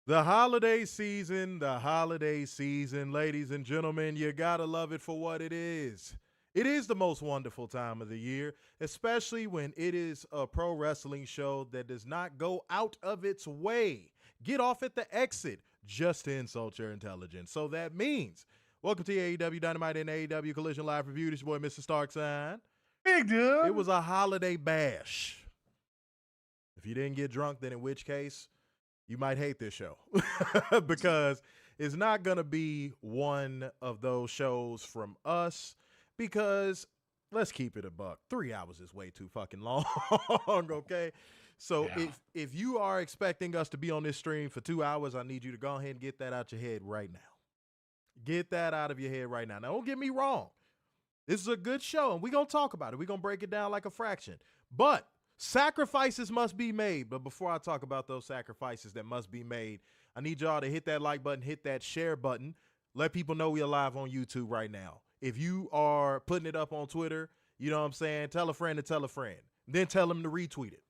The holiday season, ladies and gentlemen, you gotta love it for what it is. It is the most wonderful time of the year, especially when it is a pro wrestling show that does not go out of its way. Get off at the exit just to insult your intelligence. So that means, welcome to AEW Dynamite and AEW Collision Live Review. This your boy, Mr. Starksign. Big dude. It was a holiday bash. If you didn't get drunk, then in which case, you might hate this show because it's not going to be one of those shows from us because let's keep it a buck. 3 hours is way too fucking long, okay? So Yeah. if you are expecting us to be on this stream for 2 hours, I need you to go ahead and get that out your head right now. Get that out of your head right now. Now, don't get me wrong. This is a good show, and we're going to talk about it. We're going to break it down like a fraction. But sacrifices must be made. But before I talk about those sacrifices that must be made, I need y'all to hit that like button, hit that share button. Let people know we're live on YouTube right now. If you are putting it up on Twitter, you know what I'm saying, tell a friend to tell a friend. Then tell them to retweet it.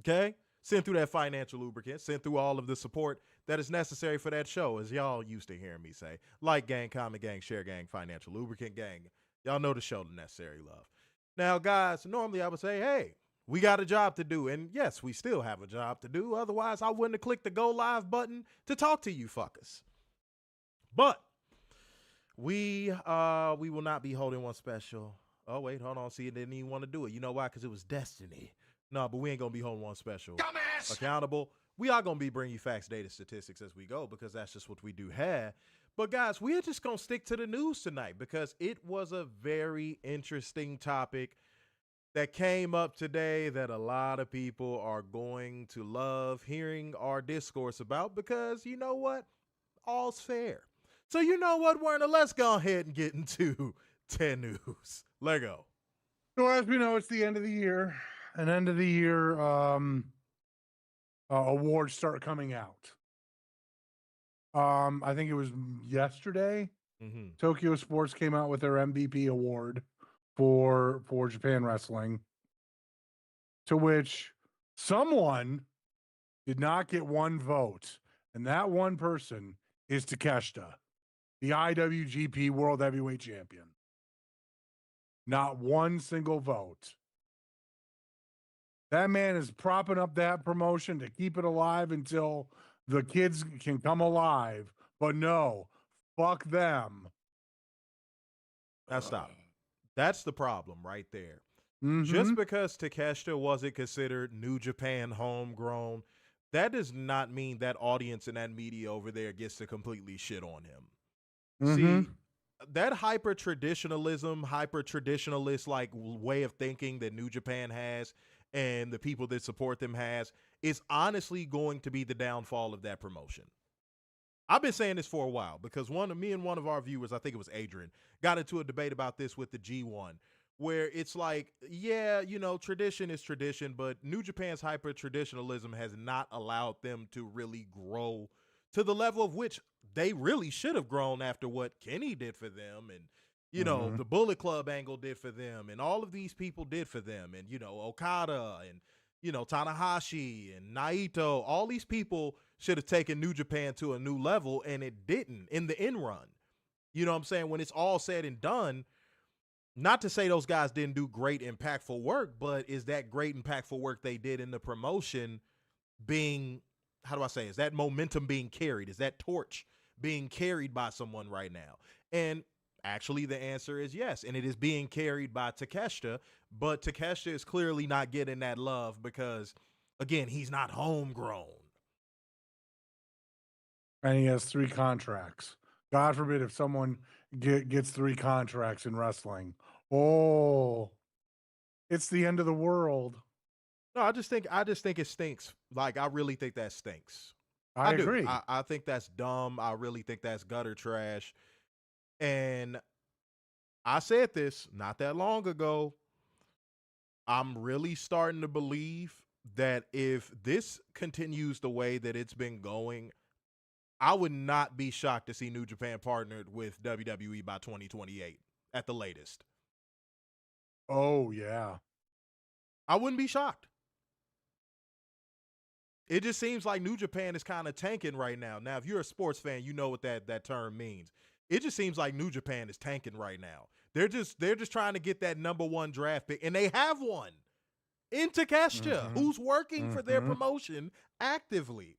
Okay? Send through that financial lubricant. Send through all of the support that is necessary for that show, as y'all used to hearing me say. Like gang, comment gang, share gang, financial lubricant gang. Y'all know the show, the necessary love. Now, guys, normally I would say, hey, we got a job to do. And yes, we still have a job to do. Otherwise, I wouldn't have clicked the go live button to talk to you fuckers. But we will not be holding one special. Oh, wait, hold on. See, it didn't even want to do it. You know why? Because it was destiny. No, but we ain't going to be holding one special. Dumbass. Accountable. We are going to be bringing you facts, data, statistics as we go because that's just what we do have. But guys, we are just going to stick to the news tonight because it was a very interesting topic that came up today that a lot of people are going to love hearing our discourse about because you know what? All's fair. So you know what, Werner? Let's go ahead and get into 10 news. Let go. So as we know, it's the end of the year. And end of the year awards start coming out. I think it was yesterday. Mm-hmm. Tokyo Sports came out with their MVP award for Japan Wrestling, to which someone did not get one vote, and that one person is Takeshita, the IWGP World Heavyweight Champion. Not one single vote. That man is propping up that promotion to keep it alive until the kids can come alive. But no, fuck them. Now stop. That's the problem right there. Mm-hmm. Just because Takeshita wasn't considered New Japan homegrown, that does not mean that audience and that media over there gets to completely shit on him. Mm-hmm. See, that hyper-traditionalist like way of thinking that New Japan has and the people that support them has is honestly going to be the downfall of that promotion. I've been saying this for a while because me and one of our viewers, I think it was Adrian, got into a debate about this with the G1 where it's like, yeah, you know, tradition is tradition, but New Japan's hyper-traditionalism has not allowed them to really grow to the level of which they really should have grown after what Kenny did for them and, you know, the Bullet Club angle did for them and all of these people did for them and, you know, Okada and, you know, Tanahashi and Naito, all these people should have taken New Japan to a new level and it didn't in the end run. You know what I'm saying? When it's all said and done, not to say those guys didn't do great, impactful work, but is that great, impactful work they did in the promotion being, how do I say, is that momentum being carried? Is that torch being carried by someone right now? And actually the answer is yes, and it is being carried by Takeshita, but Takeshita is clearly not getting that love because, again, he's not homegrown. And he has 3 contracts. God forbid if someone gets 3 contracts in wrestling. Oh, it's the end of the world. No, I just think it stinks. Like, I really think that stinks. I agree. I think that's dumb. I really think that's gutter trash. And I said this not that long ago. I'm really starting to believe that if this continues the way that it's been going, I would not be shocked to see New Japan partnered with WWE by 2028 at the latest. Oh, yeah. I wouldn't be shocked. It just seems like New Japan is kind of tanking right now. Now, if you're a sports fan, you know what that term means. It just seems like New Japan is tanking right now. They're just trying to get that number 1 draft pick, and they have one in Takeshita, who's working for their promotion actively.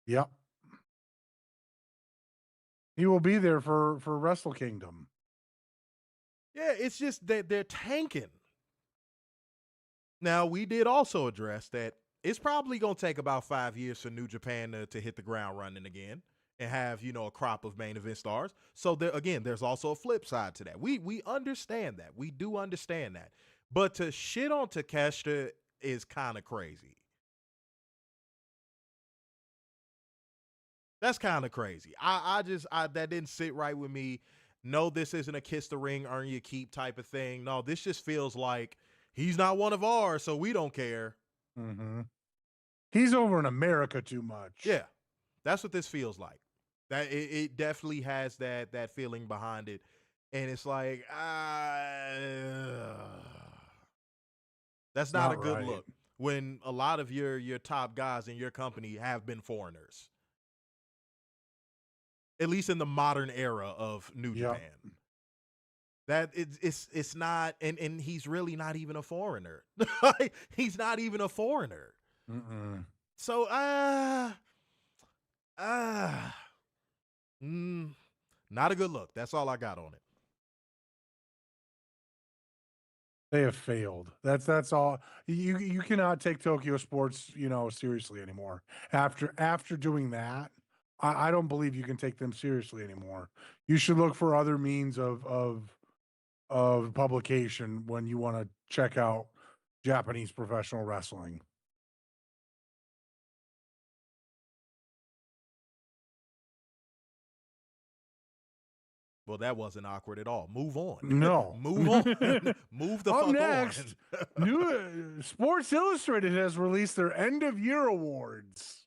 Yep. He will be there for Wrestle Kingdom. Yeah, it's just that they're tanking. Now, we did also address that it's probably going to take about 5 years for New Japan to hit the ground running again and have, a crop of main event stars. So, there's also a flip side to that. We understand that. We do understand that. But to shit on Takeshita is kind of crazy. That's kind of crazy. I that didn't sit right with me. No, this isn't a kiss the ring, earn your keep type of thing. No, this just feels like he's not one of ours, so we don't care. He's over in America too much. Yeah, that's what this feels like. That it definitely has that feeling behind it, and it's like that's not a good look when a lot of your top guys in your company have been foreigners, at least in the modern era of New Japan. That it's not, and he's really not even a foreigner. He's not even a foreigner. So not a good look. That's all I got on it. They have failed. That's all. You cannot take Tokyo Sports, seriously anymore. After doing that, I don't believe you can take them seriously anymore. You should look for other means of publication when you want to check out Japanese professional wrestling. Well, that wasn't awkward at all. Move on. No. Move on. Move the fuck on. Up next, new Sports Illustrated has released their end-of-year awards,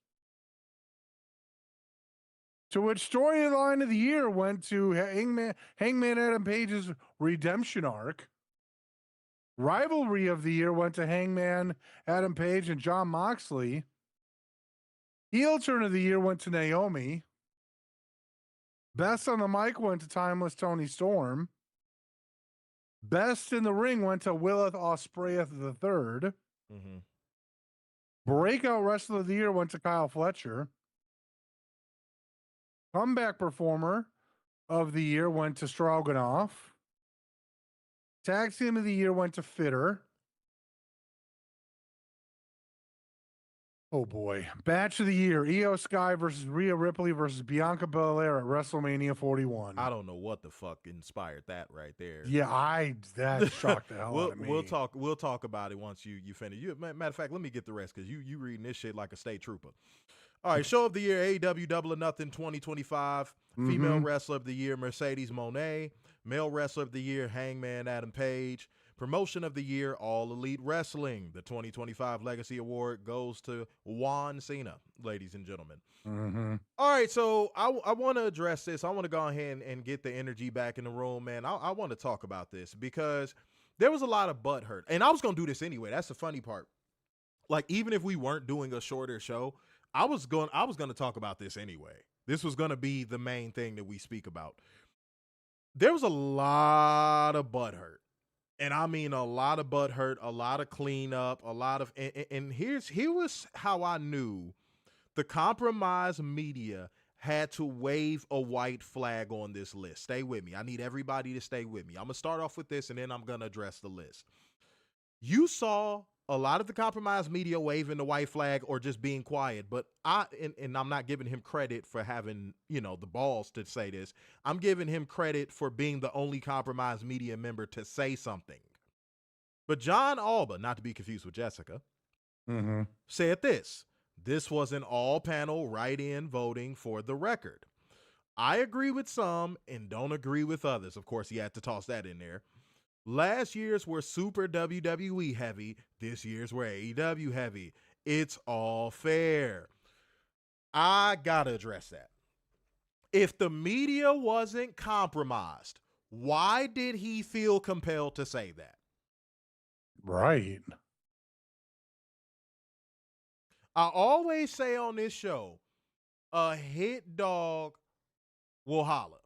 to which storyline of the year went to Hangman Adam Page's redemption arc. Rivalry of the year went to Hangman Adam Page and Jon Moxley. Heel turn of the year went to Naomi. Best on the mic went to Timeless Toni Storm. Best in the ring went to Willith Ospreay III. Breakout Wrestler of the Year went to Kyle Fletcher. Comeback Performer of the Year went to Stroganoff. Tag Team of the Year went to Fitter. Oh boy. Batch of the Year, Io Sky versus Rhea Ripley versus Bianca Belair at WrestleMania 41. I don't know what the fuck inspired that right there. Yeah, that shocked the hell out of me. We'll talk about it once you finish. Matter of fact, let me get the rest because you reading this shit like a state trooper. All right, Show of the Year, AEW Double or Nothing 2025. Female Wrestler of the Year, Mercedes Moné. Male Wrestler of the Year, Hangman Adam Page. Promotion of the Year, All Elite Wrestling. The 2025 Legacy Award goes to Juan Cena, ladies and gentlemen. All right, so I want to address this. I want to go ahead and get the energy back in the room, man. I want to talk about this because there was a lot of butt hurt. And I was going to do this anyway. That's the funny part. Like, even if we weren't doing a shorter show, I was going to talk about this anyway. This was going to be the main thing that we speak about. There was a lot of butt hurt. And I mean a lot of butt hurt, a lot of cleanup, a lot of and here was how I knew the compromised media had to wave a white flag on this list. Stay with me. I need everybody to stay with me. I'm going to start off with this and then I'm going to address the list. You saw a lot of the compromised media waving the white flag or just being quiet, but and I'm not giving him credit for having, the balls to say this. I'm giving him credit for being the only compromised media member to say something. But John Alba, not to be confused with Jessica, said this. This was an all-panel write-in voting for the record. I agree with some and don't agree with others. Of course, he had to toss that in there. Last year's were super WWE heavy. This year's were AEW heavy. It's all fair. I gotta address that. If the media wasn't compromised, why did he feel compelled to say that? Right. I always say on this show, a hit dog will holler.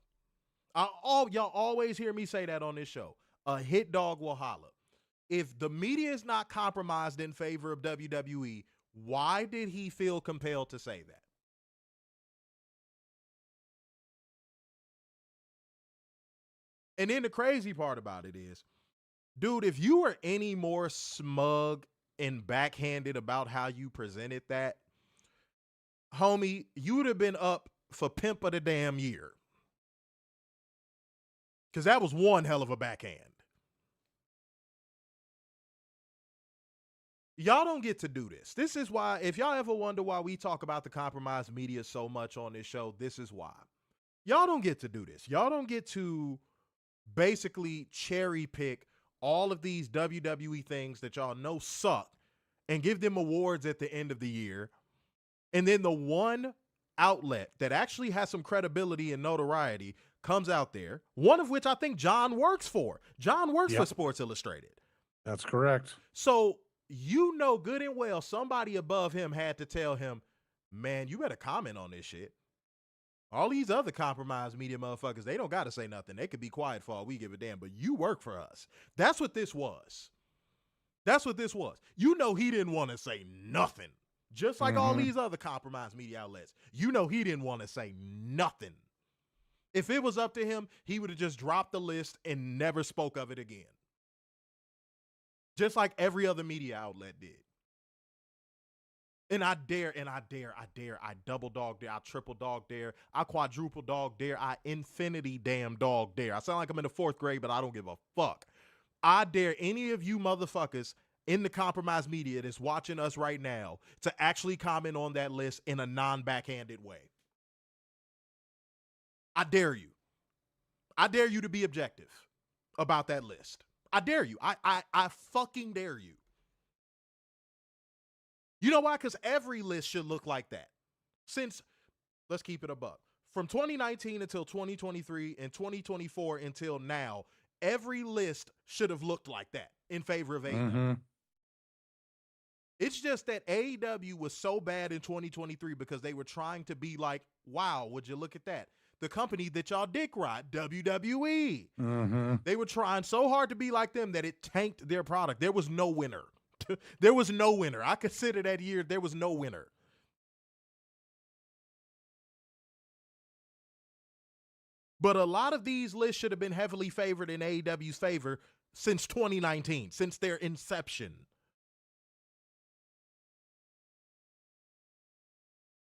Y'all always hear me say that on this show. A hit dog will holler. If the media is not compromised in favor of WWE, why did he feel compelled to say that? And then the crazy part about it is, dude, if you were any more smug and backhanded about how you presented that, homie, you would have been up for Pimp of the damn year. Because that was one hell of a backhand. Y'all don't get to do this. This is why, if y'all ever wonder why we talk about the compromised media so much on this show, this is why. Y'all don't get to do this. Y'all don't get to basically cherry pick all of these WWE things that y'all know suck and give them awards at the end of the year. And then the one outlet that actually has some credibility and notoriety comes out there, one of which I think John works for. John works for Sports Illustrated. That's correct. So you know good and well somebody above him had to tell him, man, you better comment on this shit. All these other compromised media motherfuckers, they don't got to say nothing. They could be quiet for all we give a damn, but you work for us. That's what this was. That's what this was. You know he didn't want to say nothing. Just like all these other compromised media outlets. You know he didn't want to say nothing. If it was up to him, he would have just dropped the list and never spoke of it again. Just like every other media outlet did. And I double dog dare, I triple dog dare, I quadruple dog dare, I infinity damn dog dare. I sound like I'm in the 4th grade, but I don't give a fuck. I dare any of you motherfuckers in the compromised media that's watching us right now to actually comment on that list in a non-backhanded way. I dare you. I dare you to be objective about that list. I dare you. I fucking dare you. You know why? Because every list should look like that. Since, let's keep it a buck, from 2019 until 2023 and 2024 until now, every list should have looked like that in favor of AEW. It's just that AEW was so bad in 2023 because they were trying to be like, wow, would you look at that? The company that y'all dick ride, WWE. They were trying so hard to be like them that it tanked their product. There was no winner. There was no winner. I consider that year there was no winner. But a lot of these lists should have been heavily favored in AEW's favor since 2019, since their inception.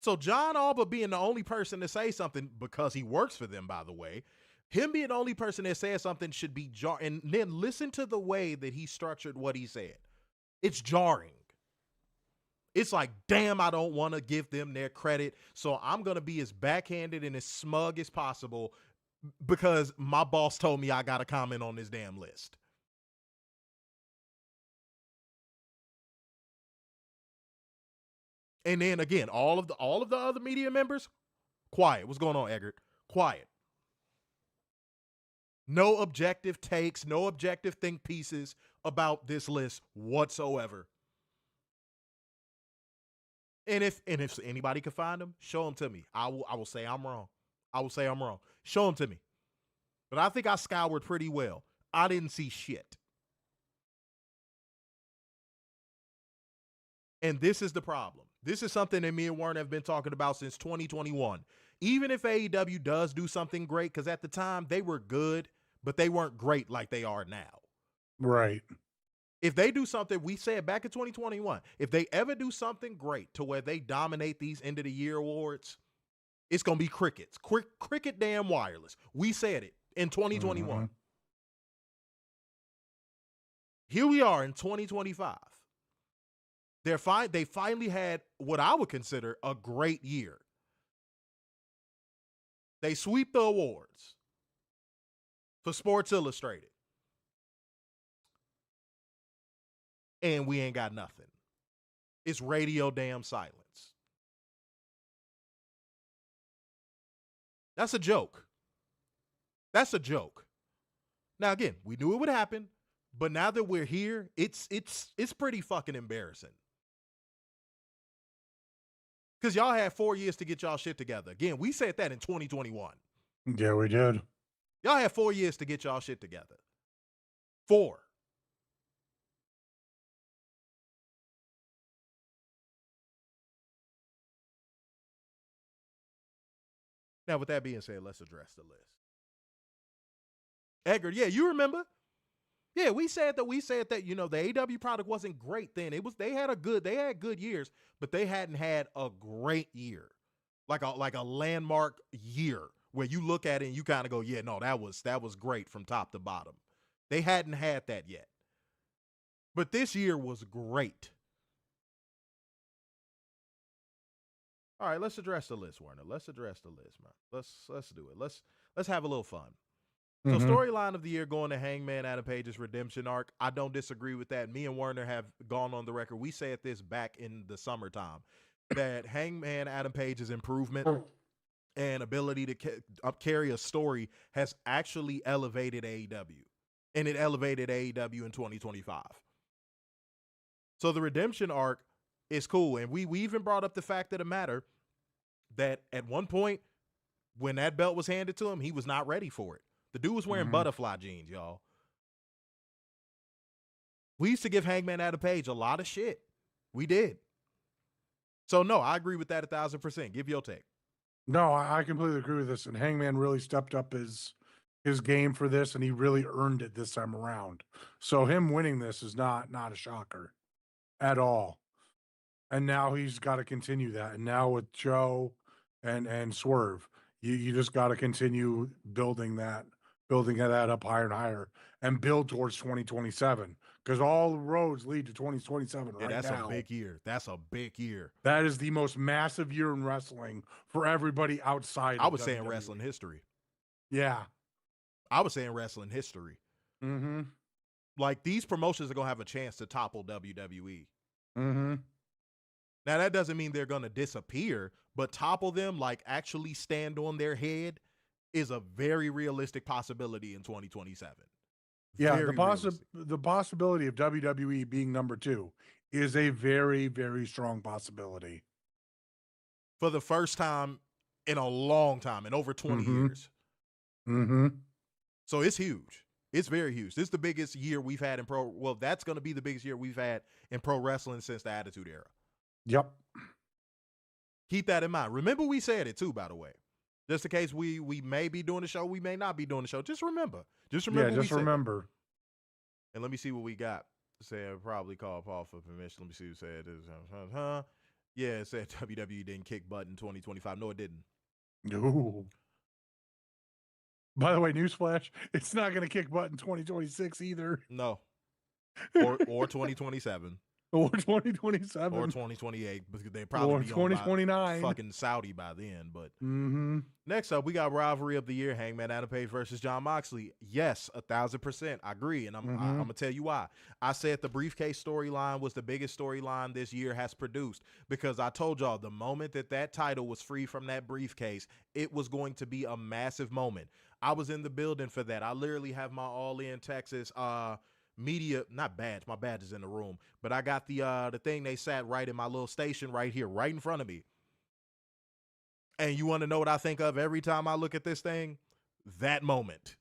So John Alba being the only person to say something, because he works for them, by the way, him being the only person that says something should be jarring. And then listen to the way that he structured what he said. It's jarring. It's like, damn, I don't want to give them their credit, so I'm going to be as backhanded and as smug as possible because my boss told me I got to comment on this damn list. And then again, all of the other media members, quiet. What's going on, Eggert? Quiet. No objective takes, no objective think pieces about this list whatsoever. And if anybody can find them, show them to me. I will say I'm wrong. I will say I'm wrong. Show them to me. But I think I scoured pretty well. I didn't see shit. And this is the problem. This is something that me and Warren have been talking about since 2021. Even if AEW does do something great, because at the time they were good, but they weren't great like they are now. Right. If they do something, we said back in 2021, if they ever do something great to where they dominate these end of the year awards, it's going to be crickets. Cricket damn wireless. We said it in 2021. Here we are in 2025. They finally had what I would consider a great year. They sweep the awards for Sports Illustrated. And we ain't got nothing. It's radio damn silence. That's a joke. That's a joke. Now, again, we knew it would happen, but now that we're here, it's pretty fucking embarrassing. Because y'all had 4 years to get y'all shit together. Again, we said that in 2021. Yeah, we did. Y'all had 4 years to get y'all shit together. 4. Now, with that being said, let's address the list. Edgar, yeah, you remember? Yeah, we said that the AEW product wasn't great then. They had good years, but they hadn't had a great year. Like a landmark year where you look at it and you kind of go, yeah, no, that was great from top to bottom. They hadn't had that yet. But this year was great. All right, let's address the list, Werner. Let's address the list, man. Let's do it. Let's have a little fun. So storyline of the year going to Hangman Adam Page's redemption arc. I don't disagree with that. Me and Werner have gone on the record. We said this back in the summertime that Hangman Adam Page's improvement and ability to carry a story has actually elevated AEW. And it elevated AEW in 2025. So the redemption arc is cool. And we even brought up the fact of the matter that at one point when that belt was handed to him, he was not ready for it. The dude was wearing butterfly jeans, y'all. We used to give Hangman Adam Page a lot of shit. We did. So, no, I agree with that 1,000%. Give your take. No, I completely agree with this. And Hangman really stepped up his game for this, and he really earned it this time around. So him winning this is not a shocker at all. And now he's got to continue that. And now with Joe and Swerve, you just got to continue building that up higher and higher and build towards 2027 because all the roads lead to 2027 right now. That's a big year. That's a big year. That is the most massive year in wrestling for everybody outside. I was saying wrestling history. Yeah. I was saying wrestling history. Mm-hmm. Like, these promotions are going to have a chance to topple WWE. Mm-hmm. Now, that doesn't mean they're going to disappear, but topple them, like actually stand on their head, is a very realistic possibility in 2027. Yeah, the possibility of WWE being number 2 is a very, very strong possibility. For the first time in a long time, in over 20 years. Mm-hmm. So it's huge. It's very huge. This is the biggest year we've had in that's going to be the biggest year we've had in pro wrestling since the Attitude Era. Yep. Keep that in mind. Remember we said it too, by the way. Just in case we may be doing the show, we may not be doing the show. Just remember. Yeah, just remember. And let me see what we got. Said probably call Paul for permission. Let me see who said this. Yeah, it said WWE didn't kick butt in 2025. No, it didn't. No. By the way, newsflash, it's not going to kick butt in 2026 either. No. Or 2027. Or 2027. Or 2028, because they probably or be 2029. Fucking Saudi by then. But next up, we got rivalry of the year: Hangman Adam Page versus Jon Moxley. Yes, 1,000%, I agree, and I'm gonna tell you why. I said the briefcase storyline was the biggest storyline this year has produced because I told y'all the moment that title was free from that briefcase, it was going to be a massive moment. I was in the building for that. I literally have my All In Texas media, not badge, my badge is in the room, but I got the thing they sat right in my little station right here, right in front of me. And you want to know what I think of every time I look at this thing? That moment.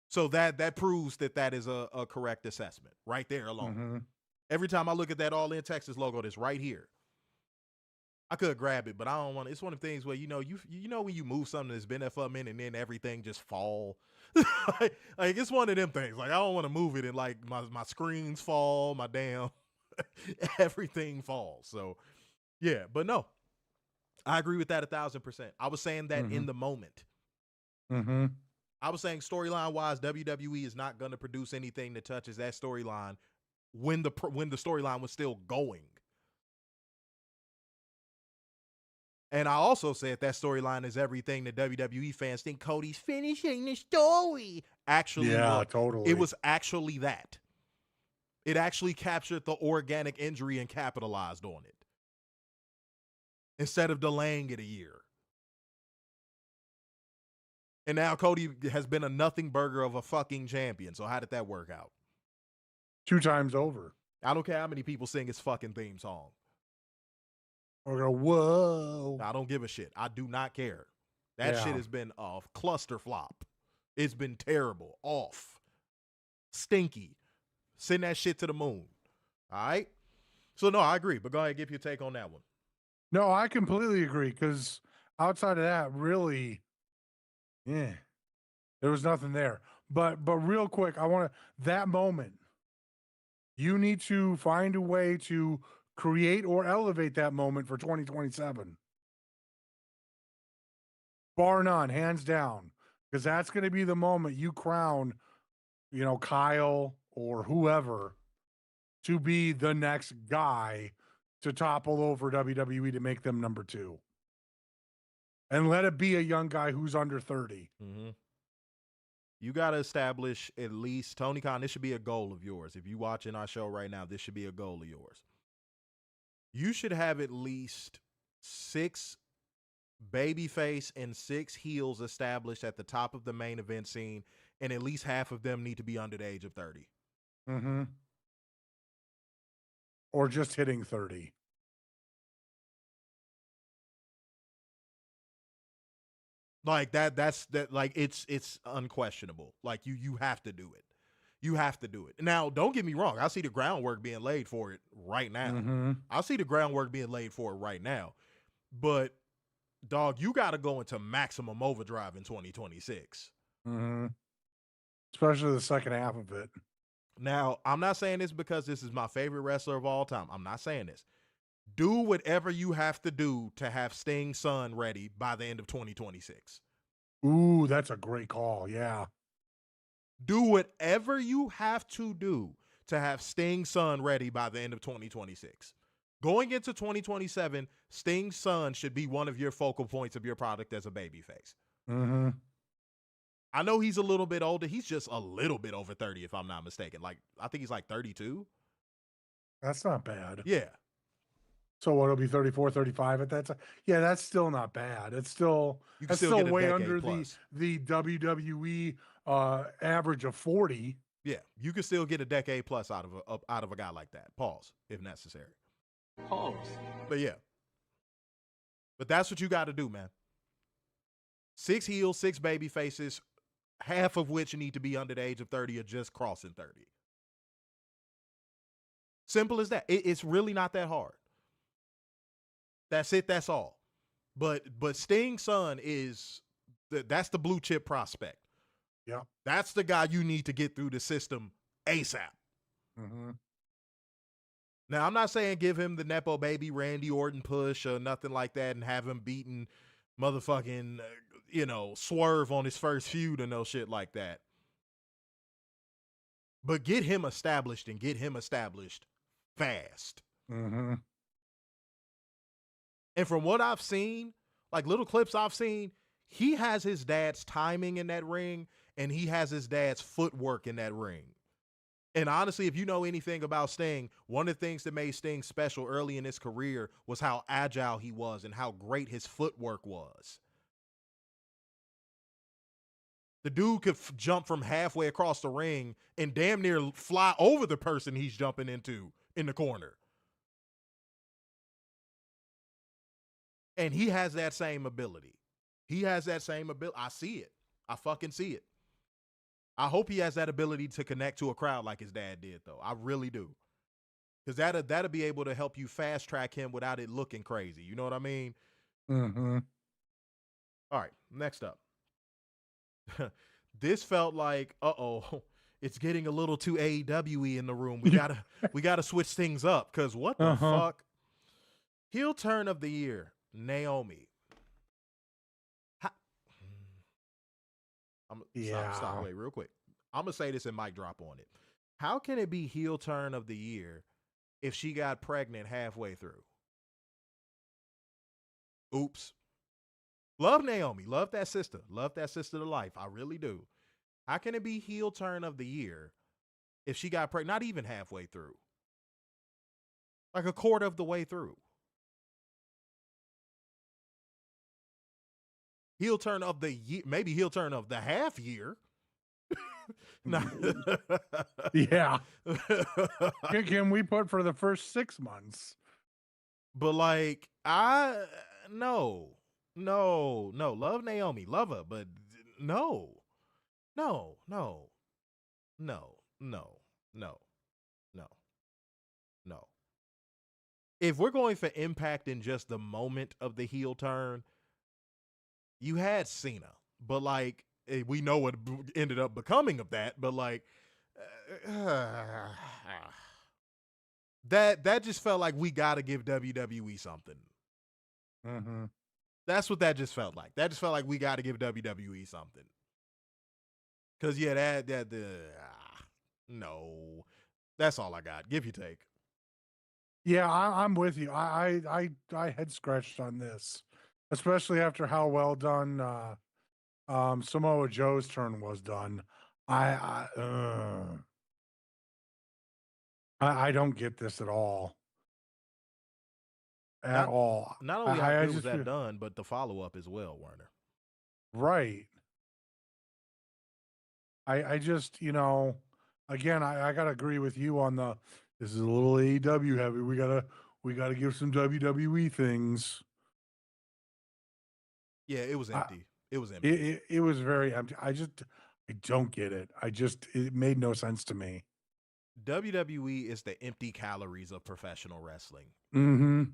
So that proves that is a correct assessment right there alone. Every time I look at that All In Texas logo that's right here, I could grab it, but I don't want. It's one of the things where you know when you move something that's been there for a minute and then everything just fall. like it's one of them things. Like I don't want to move it and like my screens fall, my damn everything falls. So yeah, but no, I agree with that 1,000%. I was saying that in the moment. I was saying storyline wise, WWE is not going to produce anything that touches that storyline when the storyline was still going. And I also said that storyline is everything that WWE fans think Cody's finishing the story. Actually, yeah, totally. It was actually that. It actually captured the organic injury and capitalized on it. Instead of delaying it a year. And now Cody has been a nothing burger of a fucking champion. So how did that work out? 2 times over. I don't care how many people sing his fucking theme song. Or go, whoa. I don't give a shit. I do not care. That shit has been a cluster flop. It's been terrible, off, stinky. Send that shit to the moon. All right? So, no, I agree. But go ahead and give your take on that one. No, I completely agree. Because outside of that, really, there was nothing there. But real quick, I want to, that moment, you need to find a way to create or elevate that moment for 2027. Bar none, hands down. Because that's going to be the moment you crown, Kyle or whoever to be the next guy to topple over WWE to make them number 2. And let it be a young guy who's under 30. Mm-hmm. You got to establish at least, Tony Khan, this should be a goal of yours. If you're watching our show right now, this should be a goal of yours. You should have at least 6 babyface and 6 heels established at the top of the main event scene, and at least half of them need to be under the age of 30. Mm-hmm. Or just hitting 30. Like that's like it's unquestionable. Like you have to do it. You have to do it. Now, don't get me wrong. I see the groundwork being laid for it right now. Mm-hmm. I see the groundwork being laid for it right now. But dog, you got to go into maximum overdrive in 2026. Mm-hmm. Especially the second half of it. Now, I'm not saying this because this is my favorite wrestler of all time. I'm not saying this. Do whatever you have to do to have Sting's son ready by the end of 2026. Ooh, that's a great call. Yeah. Do whatever you have to do to have Sting's son ready by the end of 2026. Going into 2027, Sting's son should be one of your focal points of your product as a babyface. Mm-hmm. I know he's a little bit older. He's just a little bit over 30, if I'm not mistaken. Like, I think he's like 32. That's not bad. Yeah. So what, it'll be 34, 35 at that time? Yeah, that's still not bad. It's still, that's still way under the WWE average of 40. Yeah, you can still get a decade plus out of a guy like that. Pause, if necessary. Pause. But yeah. But that's what you got to do, man. 6 heels, 6 baby faces, half of which need to be under the age of 30 or just crossing 30. Simple as that. It's really not that hard. That's it. That's all. But Sting's son that's the blue chip prospect. Yeah. That's the guy you need to get through the system ASAP. Mm-hmm. Now, I'm not saying give him the Nepo baby Randy Orton push or nothing like that and have him beating motherfucking, Swerve on his first feud and no shit like that. But get him established and get him established fast. Mm-hmm. And from what I've seen, like little clips I've seen, he has his dad's timing in that ring and he has his dad's footwork in that ring. And honestly, if you know anything about Sting, one of the things that made Sting special early in his career was how agile he was and how great his footwork was. The dude could jump from halfway across the ring and damn near fly over the person he's jumping into in the corner. And he has that same ability. He has that same ability. I see it. I fucking see it. I hope he has that ability to connect to a crowd like his dad did, though. I really do. Because that'll be able to help you fast track him without it looking crazy. You know what I mean? Mm-hmm. All right, next up. This felt like, it's getting a little too AEW-y in the room. We gotta switch things up. Because what the fuck? Heel turn of the year, Naomi. Stop. Wait, real quick. I'm going to say this and mic drop on it. How can it be heel turn of the year if she got pregnant halfway through? Oops. Love Naomi. Love that sister. Love that sister to life. I really do. How can it be heel turn of the year if she got pregnant? Not even halfway through. Like a quarter of the way through. Heel turn of the year, maybe heel turn of the half year. Yeah. Can we put for the first 6 months? But like, no. Love Naomi, love her, but no, no, no, no, no, no, no, no. If we're going for impact in just the moment of the heel turn, you had Cena, but like we know what ended up becoming of that. But like that just felt like we got to give WWE something. Mm-hmm. That's what that just felt like. That just felt like we got to give WWE something. Cause yeah, no, that's all I got. Give your take. Yeah, I'm with you. I head scratched on this, especially after how well done Samoa Joe's turn was done. I don't get this at all. At Not all. not only how I good was just that feel done, but the follow up as well, Werner. right. I just, again, I gotta agree with you on this is a little AEW heavy. We gotta give some WWE things. Yeah, it was I, empty. It was empty. it was very empty. I don't get it. It made no sense to me. WWE is the empty calories of professional wrestling. Mm-hmm.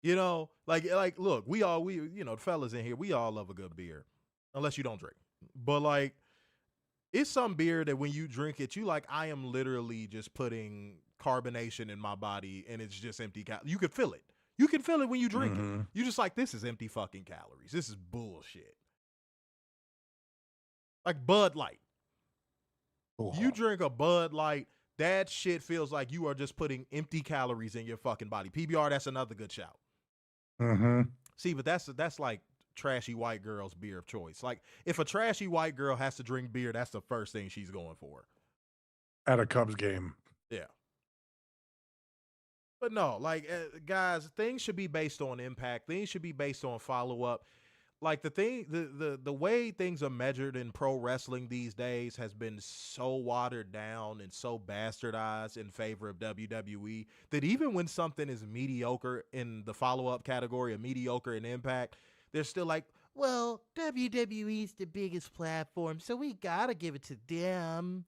Look, the fellas in here, we all love a good beer, unless you don't drink. But like, it's some beer that when you drink it, you like, I am literally just putting carbonation in my body, and it's just empty calories. You can feel it. You can feel it when you drink it. You just like, this is empty fucking calories. This is bullshit. Like Bud Light. You drink a Bud Light, that shit feels like you are just putting empty calories in your fucking body. PBR, that's another good shout. Mm-hmm. See, but that's like trashy white girl's beer of choice. Like, if a trashy white girl has to drink beer, that's the first thing she's going for. At a Cubs game. Yeah. But no, like, guys, things should be based on impact. Things should be based on follow-up. Like, the way things are measured in pro wrestling these days has been so watered down and so bastardized in favor of WWE that even when something is mediocre in the follow-up category, or mediocre in impact, they're still like, well, WWE's the biggest platform, so we gotta give it to them.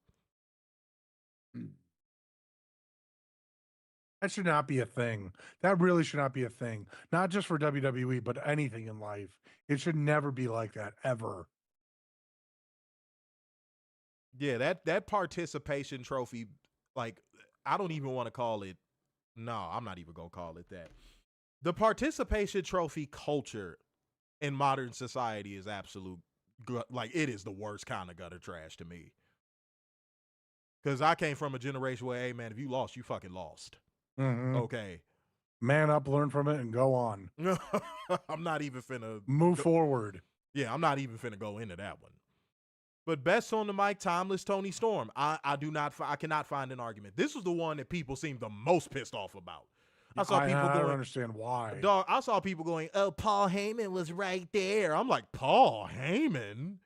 That should not be a thing. That really should not be a thing. Not just for WWE, but anything in life. It should never be like that, ever. Yeah, that participation trophy, like, I don't even want to call it. No, I'm not even gonna call it that. The participation trophy culture in modern society is absolute, like, it is the worst kind of gutter trash to me. Because I came from a generation where, hey man, if you lost, you fucking lost. Mm-hmm. Okay. Man up, learn from it, and go on. I'm not even finna move forward. Yeah, I'm not even finna go into that one. But best on the mic, Timeless Toni Storm. I cannot find an argument. This was the one that people seemed the most pissed off about. I don't understand why. Dog, I saw people going, oh, Paul Heyman was right there. I'm like, Paul Heyman?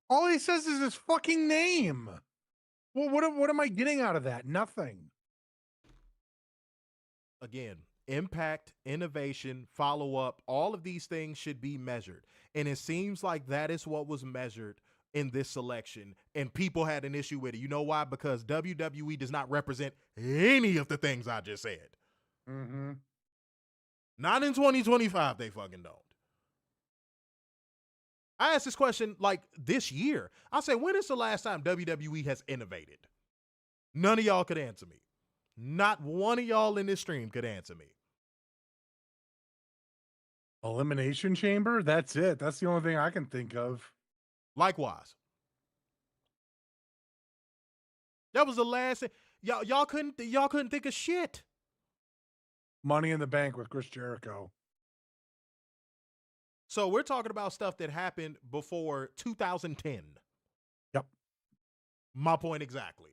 All he says is his fucking name. Well, what am I getting out of that? Nothing. Again, impact, innovation, follow-up, all of these things should be measured. And it seems like that is what was measured in this selection, and people had an issue with it. You know why? Because WWE does not represent any of the things I just said. Mm-hmm. Not in 2025, they fucking don't. I asked this question like this year. I said, when is the last time WWE has innovated? None of y'all could answer me. Not one of y'all in this stream could answer me. Elimination Chamber? That's it. That's the only thing I can think of. Likewise. That was the last thing. Y'all couldn't think of shit. Money in the Bank with Chris Jericho. So we're talking about stuff that happened before 2010. Yep. My point exactly.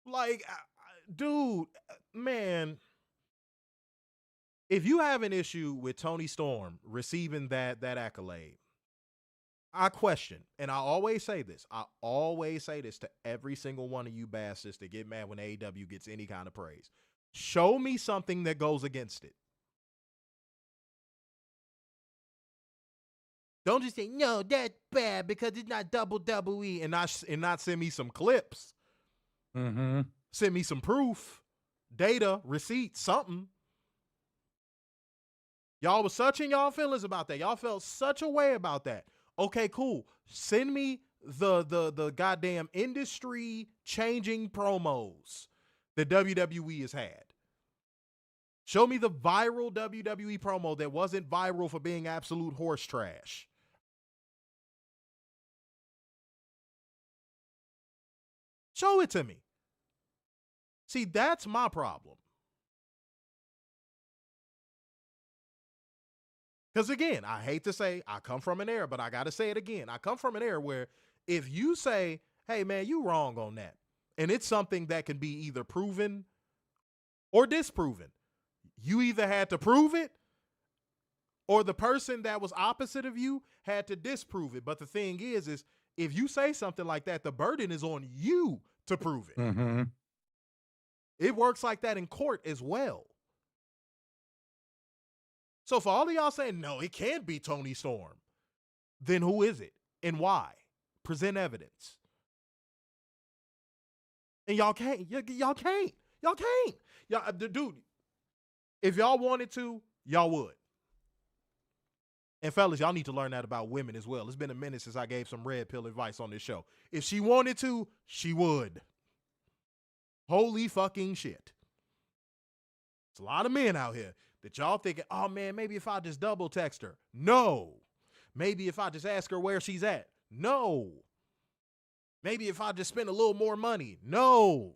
Like, dude, man, if you have an issue with Toni Storm receiving that accolade, I question, and I always say this. I always say this to every single one of you bastards that get mad when AEW gets any kind of praise. Show me something that goes against it. Don't just say, no, that's bad because it's not WWE and not send me some clips. Mm-hmm. Send me some proof, data, receipts, something. Y'all was such in y'all feelings about that. Y'all felt such a way about that. Okay, cool. Send me the goddamn industry changing promos that WWE has had. Show me the viral WWE promo that wasn't viral for being absolute horse trash. Show it to me. See, that's my problem. Because again, I hate to say I come from an era, but I got to say it again. I come from an era where if you say, hey, man, you wrong on that, and it's something that can be either proven or disproven, you either had to prove it or the person that was opposite of you had to disprove it. But the thing is if you say something like that, the burden is on you to prove it. Mm-hmm. It works like that in court as well. So for all of y'all saying, no, it can't be Toni Storm, then who is it and why? Present evidence. And y'all can't. Y'all can't. Y'all, dude, if y'all wanted to, y'all would. And fellas, y'all need to learn that about women as well. It's been a minute since I gave some red pill advice on this show. If she wanted to, she would. Holy fucking shit. It's a lot of men out here that y'all thinking, oh man, maybe if I just double text her. No. Maybe if I just ask her where she's at. No. Maybe if I just spend a little more money. No.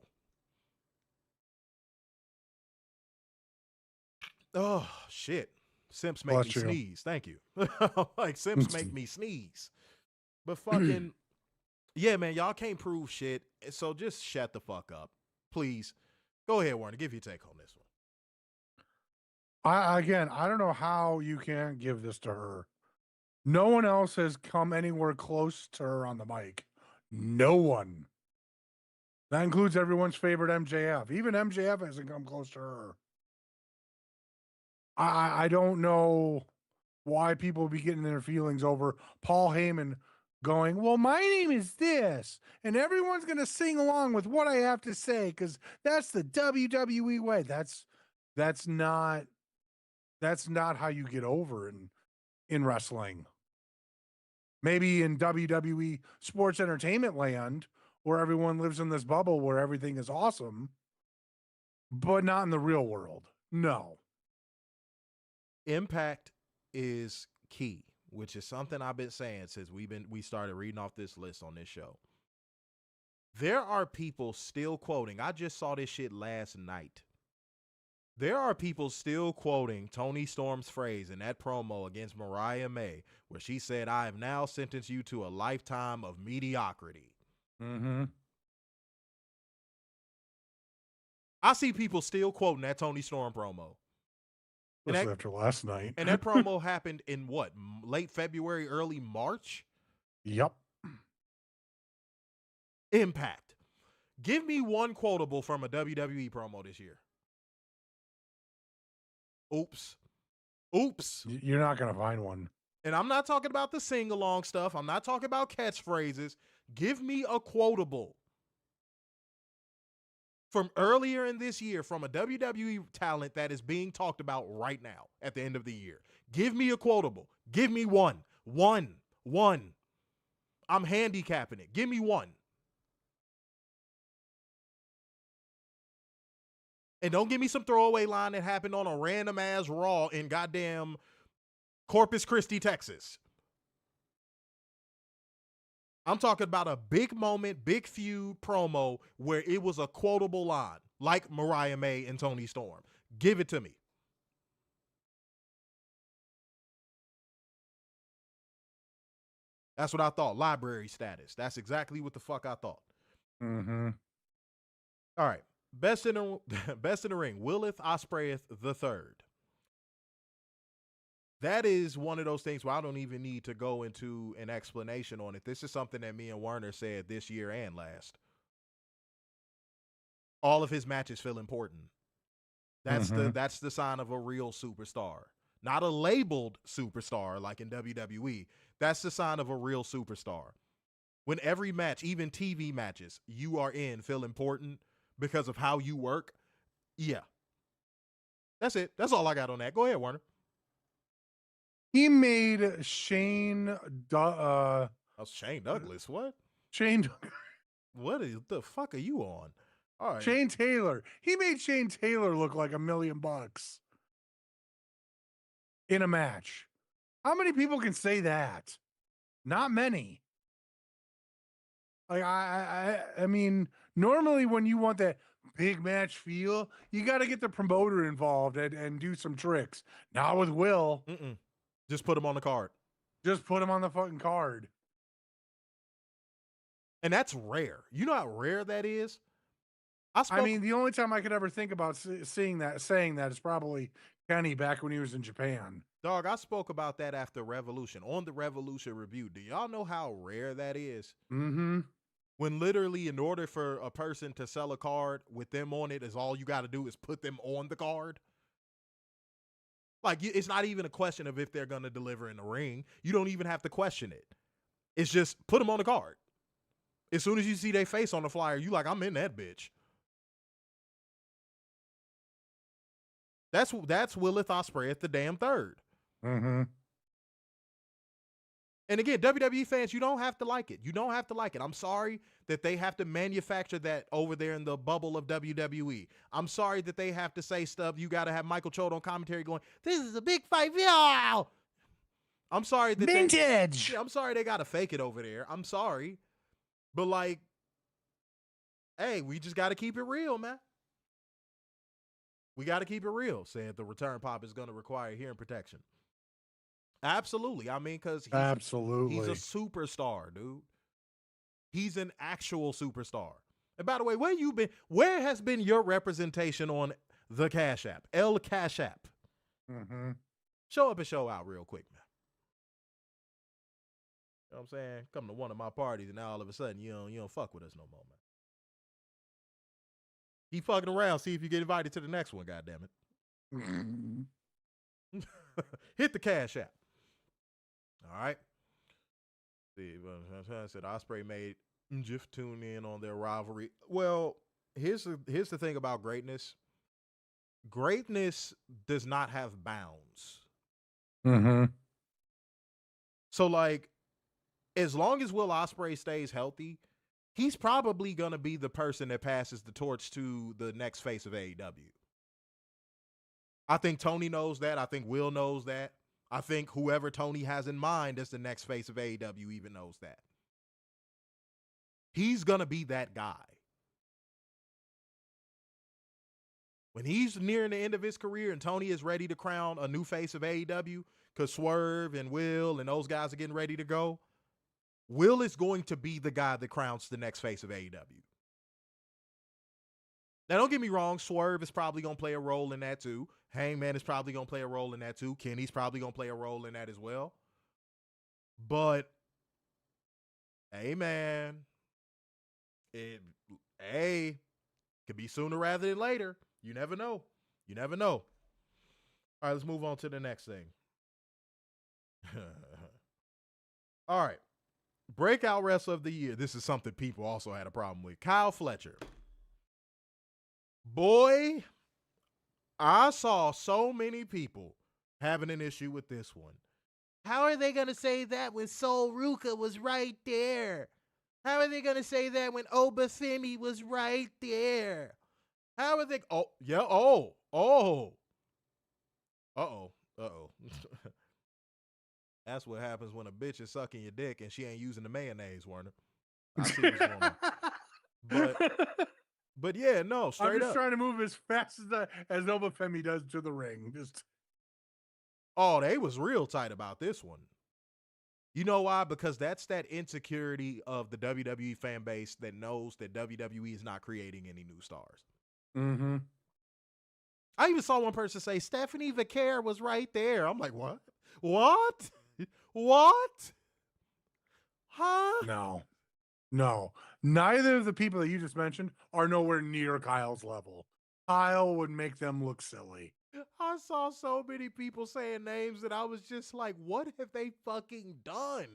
Oh, shit. Simps make me sneeze. Thank you. Like, simps make me sneeze. But fucking, yeah, man, y'all can't prove shit. So just shut the fuck up. Please. Go ahead, Warner. Give your take on this one. I don't know how you can't give this to her. No one else has come anywhere close to her on the mic. No one. That includes everyone's favorite MJF. Even MJF hasn't come close to her. I don't know why people be getting their feelings over Paul Heyman going, well, my name is this, and everyone's going to sing along with what I have to say because that's the WWE way. That's not how you get over in wrestling. Maybe in WWE sports entertainment land where everyone lives in this bubble where everything is awesome, but not in the real world. No. Impact is key, which is something I've been saying since we started reading off this list on this show. There are people still quoting. I just saw this shit last night. There are people still quoting Toni Storm's phrase in that promo against Mariah May, where she said, I have now sentenced you to a lifetime of mediocrity. Mm-hmm. I see people still quoting that Toni Storm promo. Especially after last night. And that promo happened in what? Late February, early March? Yep. Impact. Give me one quotable from a WWE promo this year. Oops. You're not going to find one. And I'm not talking about the sing-along stuff. I'm not talking about catchphrases. Give me a quotable from earlier in this year from a WWE talent that is being talked about right now at the end of the year. Give me a quotable. Give me one. One. I'm handicapping it. Give me one. And don't give me some throwaway line that happened on a random ass Raw in goddamn Corpus Christi, Texas. I'm talking about a big moment, big feud promo where it was a quotable line, like Mariah May and Toni Storm. Give it to me. That's what I thought. Library status. That's exactly what the fuck I thought. Mm-hmm. All right. Best in the ring. Willith Ospreay the third. that is one of those things where I don't even need to go into an explanation on it. This is something that me and Werner said this year and last. All of his matches feel important. That's the sign of a real superstar. Not a labeled superstar like in WWE. That's the sign of a real superstar. When every match, even TV matches, you are in feel important because of how you work. Yeah. That's it. That's all I got on that. Go ahead, Werner. He made Shane Shane Douglas. What? Shane What the fuck are you on? All right. Shane Taylor. He made Shane Taylor look like $1 million in a match. How many people can say that? Not many. Like I mean, normally when you want that big match feel, you got to get the promoter involved and do some tricks. Not with Will. Just put him on the card. Just put him on the fucking card. And that's rare. You know how rare that is? I mean, the only time I could ever think about saying that is probably Kenny back when he was in Japan. Dog, I spoke about that after Revolution, on the Revolution review. Do y'all know how rare that is? Mm-hmm. When literally, in order for a person to sell a card with them on it, is all you got to do is put them on the card. Like, it's not even a question of if they're going to deliver in the ring. You don't even have to question it. It's just put them on the card. As soon as you see their face on the flyer, you like, I'm in that bitch. That's Willith Ospreay at the damn third. Mm-hmm. And again, WWE fans, you don't have to like it. You don't have to like it. I'm sorry that they have to manufacture that over there in the bubble of WWE. I'm sorry that they have to say stuff. You got to have Michael Choate on commentary going, this is a big fight. Yeah. I'm sorry that vintage. I'm sorry they got to fake it over there. I'm sorry. But like, hey, we just got to keep it real, man. We got to keep it real, said the return pop is going to require hearing protection. Absolutely. I mean, because he's a superstar, dude. He's an actual superstar. And by the way, where has been your representation on the Cash App? El Cash App. Mm-hmm. Show up and show out real quick, man. You know what I'm saying? Come to one of my parties and now all of a sudden you don't fuck with us no more, man. Keep fucking around, see if you get invited to the next one, goddammit. Hit the Cash App. All right. See, I said Ospreay made Jiff tune in on their rivalry. Well, here's the thing about greatness. Greatness does not have bounds. Mm-hmm. So, like, as long as Will Ospreay stays healthy, he's probably going to be the person that passes the torch to the next face of AEW. I think Tony knows that. I think Will knows that. I think whoever Tony has in mind as the next face of AEW even knows that. He's going to be that guy. When he's nearing the end of his career and Tony is ready to crown a new face of AEW, because Swerve and Will and those guys are getting ready to go, Will is going to be the guy that crowns the next face of AEW. Now, don't get me wrong. Swerve is probably going to play a role in that too. Hangman is probably going to play a role in that too. Kenny's probably going to play a role in that as well. But, hey, man, it could be sooner rather than later. You never know. You never know. All right, let's move on to the next thing. All right. Breakout wrestler of the year. This is something people also had a problem with. Kyle Fletcher. Boy, I saw so many people having an issue with this one. How are they going to say that when Sol Ruka was right there? How are they going to say that when Obafemi was right there? How are they? Oh, yeah. Uh-oh. That's what happens when a bitch is sucking your dick and she ain't using the mayonnaise, Werner. I see what's going on. But yeah, no, straight up. I'm just trying to move as fast as Obafemi does to the ring. Oh, they was real tight about this one. You know why? Because that's that insecurity of the WWE fan base that knows that WWE is not creating any new stars. Mm-hmm. I even saw one person say Stephanie Vaquer was right there. I'm like, what? What? What? Huh? No. Neither of the people that you just mentioned are nowhere near Kyle's level. Kyle would make them look silly. I saw so many people saying names that I was just like, what have they fucking done?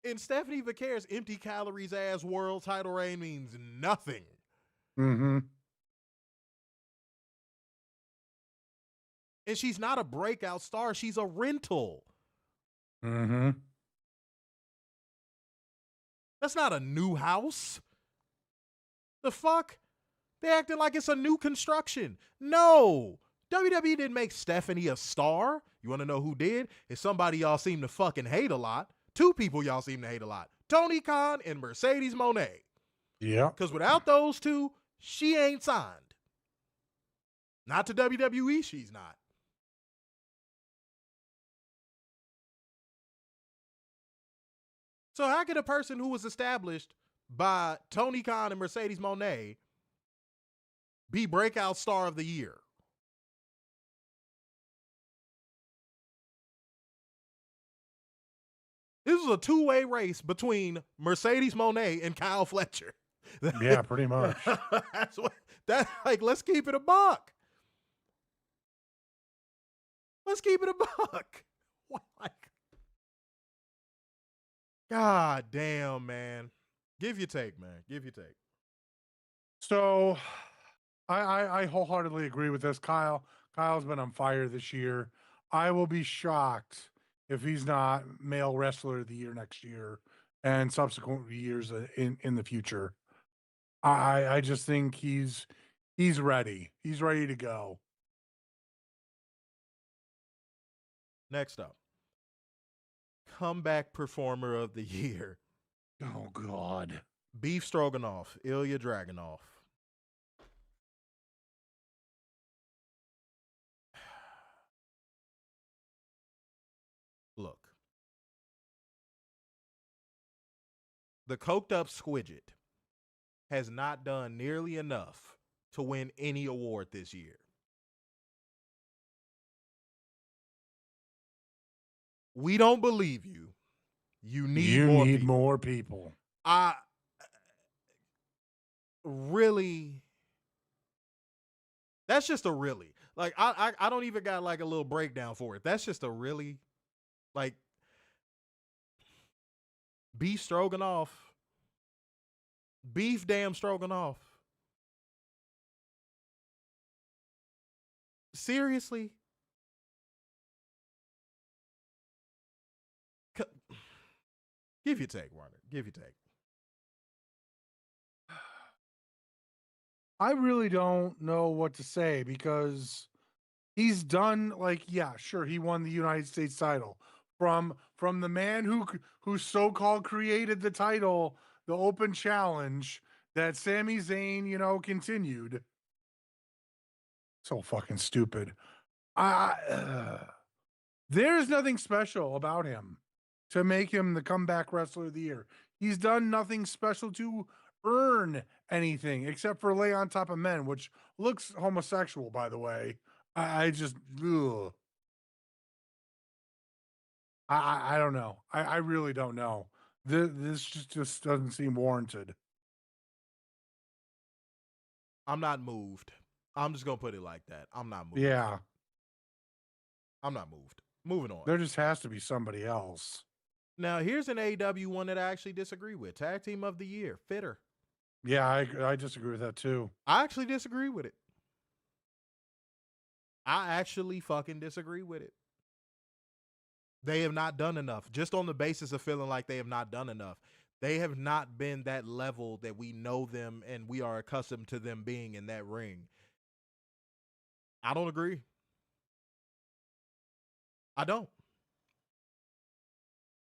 In Stephanie Vaquer's empty calories ass world title reign means nothing. Mm-hmm. And she's not a breakout star. She's a rental. Mm-hmm. That's not a new house. The fuck? They acting like it's a new construction. No. WWE didn't make Stephanie a star. You want to know who did? It's somebody y'all seem to fucking hate a lot. Two people y'all seem to hate a lot. Tony Khan and Mercedes Moné. Yeah. Because without those two, she ain't signed. Not to WWE, she's not. So how could a person who was established by Tony Khan and Mercedes Moné be breakout star of the year? This was a two-way race between Mercedes Moné and Kyle Fletcher. Yeah, pretty much. That's what that like. Let's keep it a buck. Let's keep it a buck. Like, God damn, man. Give your take, man. Give your take. So I wholeheartedly agree with this. Kyle's been on fire this year. I will be shocked if he's not male wrestler of the year next year and subsequent years in the future. I just think he's ready. He's ready to go. Next up, comeback performer of the year. Oh God. Beef Stroganoff, Ilya Dragunov. Look. The coked up squidget has not done nearly enough to win any award this year. We don't believe you. You need more people. I really. That's just a really. Like I don't even got like a little breakdown for it. That's just a really, like, beef stroganoff. Beef damn stroganoff. Seriously? Give your take, Warner. Give your take. I really don't know what to say because he's done, like, yeah, sure, he won the United States title from the man who so-called created the title, the open challenge that Sami Zayn, continued. So fucking stupid. There's nothing special about him to make him the comeback wrestler of the year. He's done nothing special to earn anything except for lay on top of men, which looks homosexual, by the way. I just, ugh. I don't know. I really don't know. This just doesn't seem warranted. I'm not moved. I'm just gonna put it like that. I'm not moved. Yeah. I'm not moved. Moving on. There just has to be somebody else. Now, here's an AEW one that I actually disagree with. Tag Team of the Year, Fitter. Yeah, I disagree with that too. I actually disagree with it. I actually fucking disagree with it. They have not done enough. Just on the basis of feeling like they have not done enough. They have not been that level that we know them and we are accustomed to them being in that ring. I don't agree. I don't.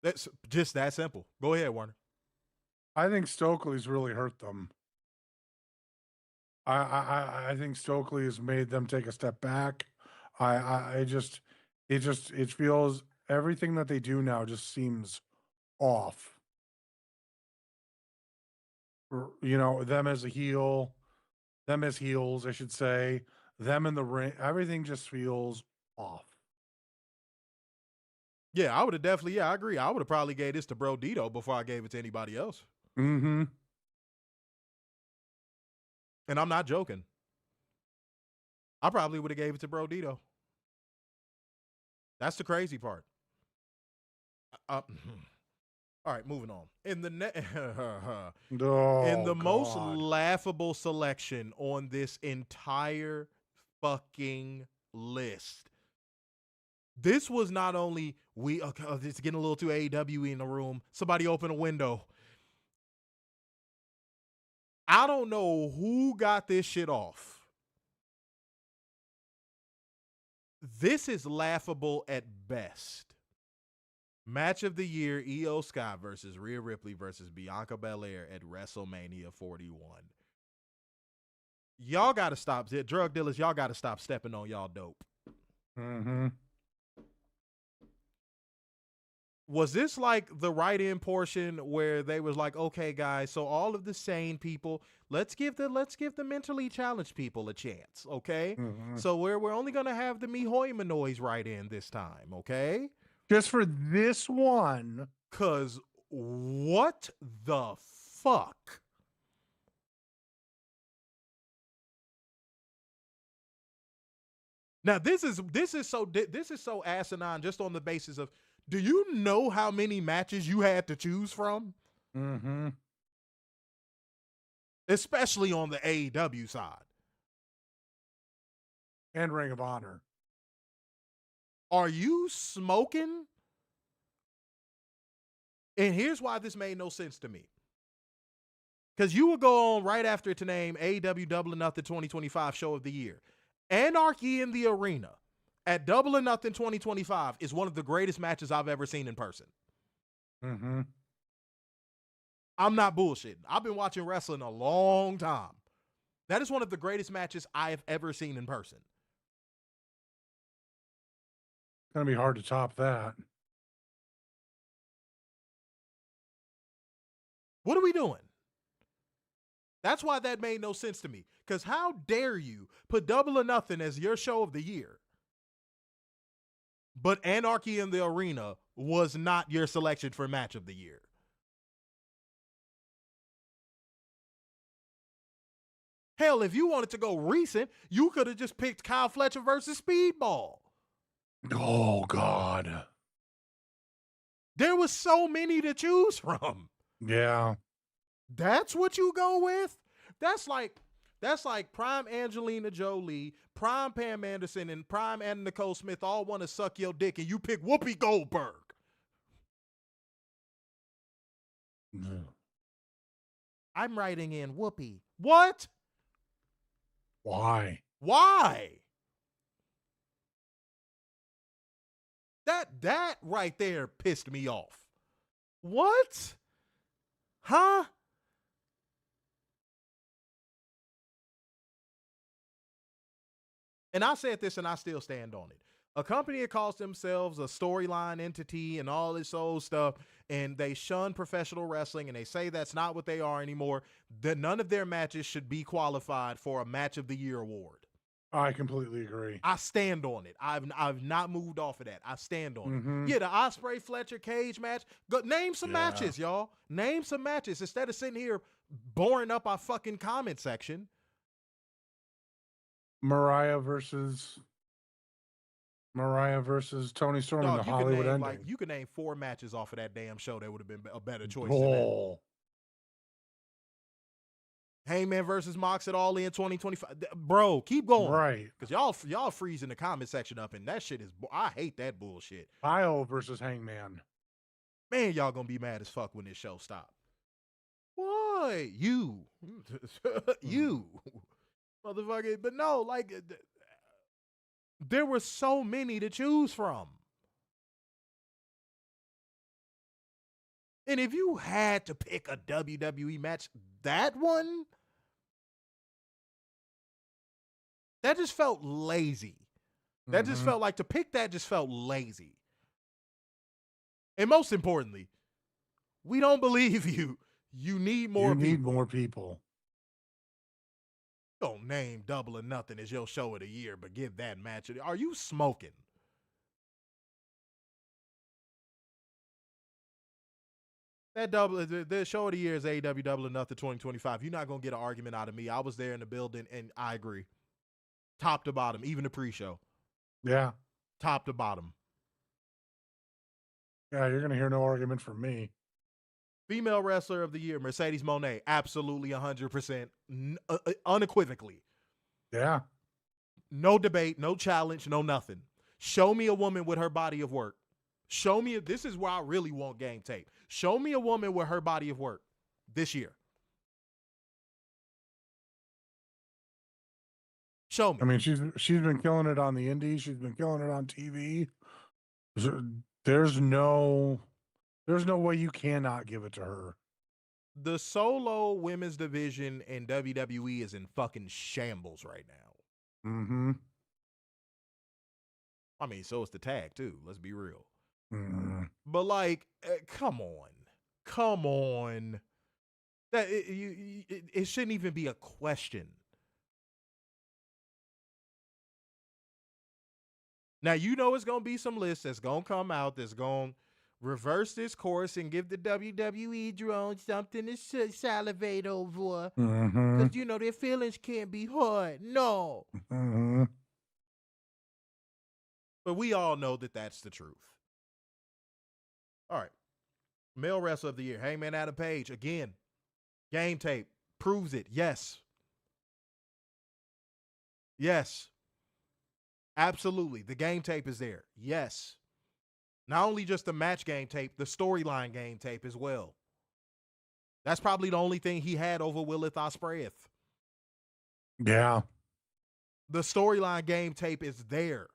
That's just that simple. Go ahead, Warner. I think Stokely's really hurt them. I think Stokely has made them take a step back. It feels everything that they do now just seems off. Them as heels, I should say. them in the ring, everything just feels off. Yeah, I would have definitely. Yeah, I agree. I would have probably gave this to Bro Dito before I gave it to anybody else. Mm-hmm. And I'm not joking. I probably would have gave it to Bro Dito. That's the crazy part. All right, moving on. In the most laughable selection on this entire fucking list. This was not only it's getting a little too AEW in the room. Somebody open a window. I don't know who got this shit off. This is laughable at best. Match of the year, Io Sky versus Rhea Ripley versus Bianca Belair at WrestleMania 41. Y'all got to stop. Drug dealers, y'all got to stop stepping on y'all dope. Mm-hmm. Was this like the write-in portion where they was like, okay, guys, so all of the sane people, let's give the mentally challenged people a chance, okay? Mm-hmm. So we're only gonna have the Mihoy Manoys write in this time, okay? Just for this one. 'Cause what the fuck? Now this is so asinine just on the basis of, do you know how many matches you had to choose from? Mm-hmm. Especially on the AEW side. And Ring of Honor. Are you smoking? And here's why this made no sense to me. Because you would go on right after to name AEW Double or Nothing 2025 Show of the Year. Anarchy in the Arena at Double or Nothing 2025 is one of the greatest matches I've ever seen in person. Mm-hmm. I'm not bullshitting. I've been watching wrestling a long time. That is one of the greatest matches I have ever seen in person. It's going to be hard to top that. What are we doing? That's why that made no sense to me. Because how dare you put Double or Nothing as your show of the year, but Anarchy in the Arena was not your selection for match of the year? Hell, if you wanted to go recent, you could have just picked Kyle Fletcher versus Speedball. Oh, God. There was so many to choose from. Yeah. That's what you go with? That's like prime Angelina Jolie, prime Pam Anderson, and prime Anna Nicole Smith all want to suck your dick, and you pick Whoopi Goldberg. No. I'm writing in Whoopi. What? Why? Why? That right there pissed me off. What? Huh? And I said this and I still stand on it. A company that calls themselves a storyline entity and all this old stuff, and they shun professional wrestling and they say that's not what they are anymore, that none of their matches should be qualified for a Match of the Year award. I completely agree. I stand on it. I've not moved off of that. I stand on Mm-hmm. it. Yeah, the Ospreay Fletcher cage match. Name some matches, y'all. Name some matches instead of sitting here boring up our fucking comment section. Mariah versus Toni Storm in the Hollywood ending. Like, you could name 4 matches off of that damn show that would have been a better choice than that. Hangman versus Mox at All In 2025. Bro, keep going. Right. Because y'all freezing the comment section up, and that shit is, I hate that bullshit. Kyle versus Hangman. Man, y'all gonna be mad as fuck when this show stops. Why? You. You. Motherfucker. But no, like, there were so many to choose from. And if you had to pick a WWE match, that one, that just felt lazy. That just felt like, to pick that just felt lazy. And most importantly, we don't believe you. You need more people. You need more people. Don't name Double or Nothing as your show of the year, but give that match. Are you smoking? That the show of the year is AEW Double or Nothing 2025. You're not going to get an argument out of me. I was there in the building, and I agree. Top to bottom, even the pre-show. Yeah. Top to bottom. Yeah, you're going to hear no argument from me. Female Wrestler of the Year, Mercedes Moné. Absolutely 100%. Unequivocally. Yeah. No debate, no challenge, no nothing. Show me a woman with her body of work. Show me, this is where I really want game tape. Show me a woman with her body of work this year. Show me. I mean, she's been killing it on the indies. She's been killing it on TV. There's no way you cannot give it to her. The solo women's division in WWE is in fucking shambles right now. Mm-hmm. I mean, so is the tag too. Let's be real. Mm-hmm. But like, come on. That it shouldn't even be a question. Now, you know it's going to be some lists that's going to come out that's going to reverse this course and give the WWE drone something to salivate over. Because, you know, their feelings can't be hurt. No. Mm-hmm. But we all know that that's the truth. All right. Male Wrestler of the Year, Hangman Adam Page. Again, game tape proves it. Yes. Yes. Absolutely. The game tape is there. Yes. Not only just the match game tape, the storyline game tape as well. That's probably the only thing he had over Willith Ospreay. Yeah. The storyline game tape is there.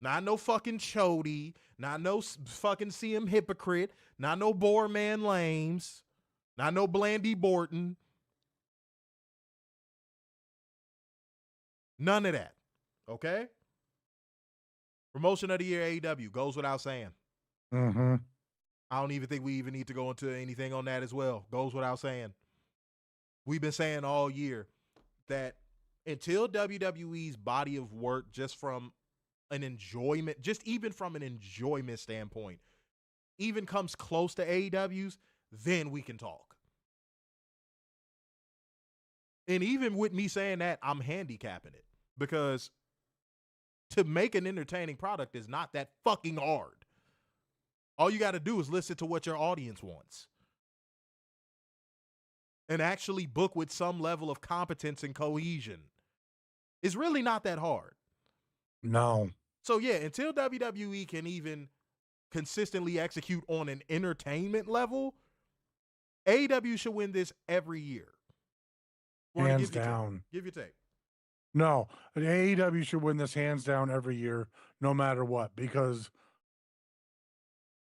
Not no fucking Chody. Not no fucking CM Hypocrite. Not no Boreman Lames. Not no Blandy Borton. None of that. Okay? Promotion of the Year, AEW. Goes without saying. Mm-hmm. I don't even think we even need to go into anything on that as well. Goes without saying. We've been saying all year that until WWE's body of work, just from an enjoyment, just even from an enjoyment standpoint, even comes close to AEW's, then we can talk. And even with me saying that, I'm handicapping it. Because to make an entertaining product is not that fucking hard. All you got to do is listen to what your audience wants. And actually book with some level of competence and cohesion. It's really not that hard. No. So yeah, until WWE can even consistently execute on an entertainment level, AEW should win this every year. Hands down. Give your take. No, AEW should win this hands down every year, no matter what, because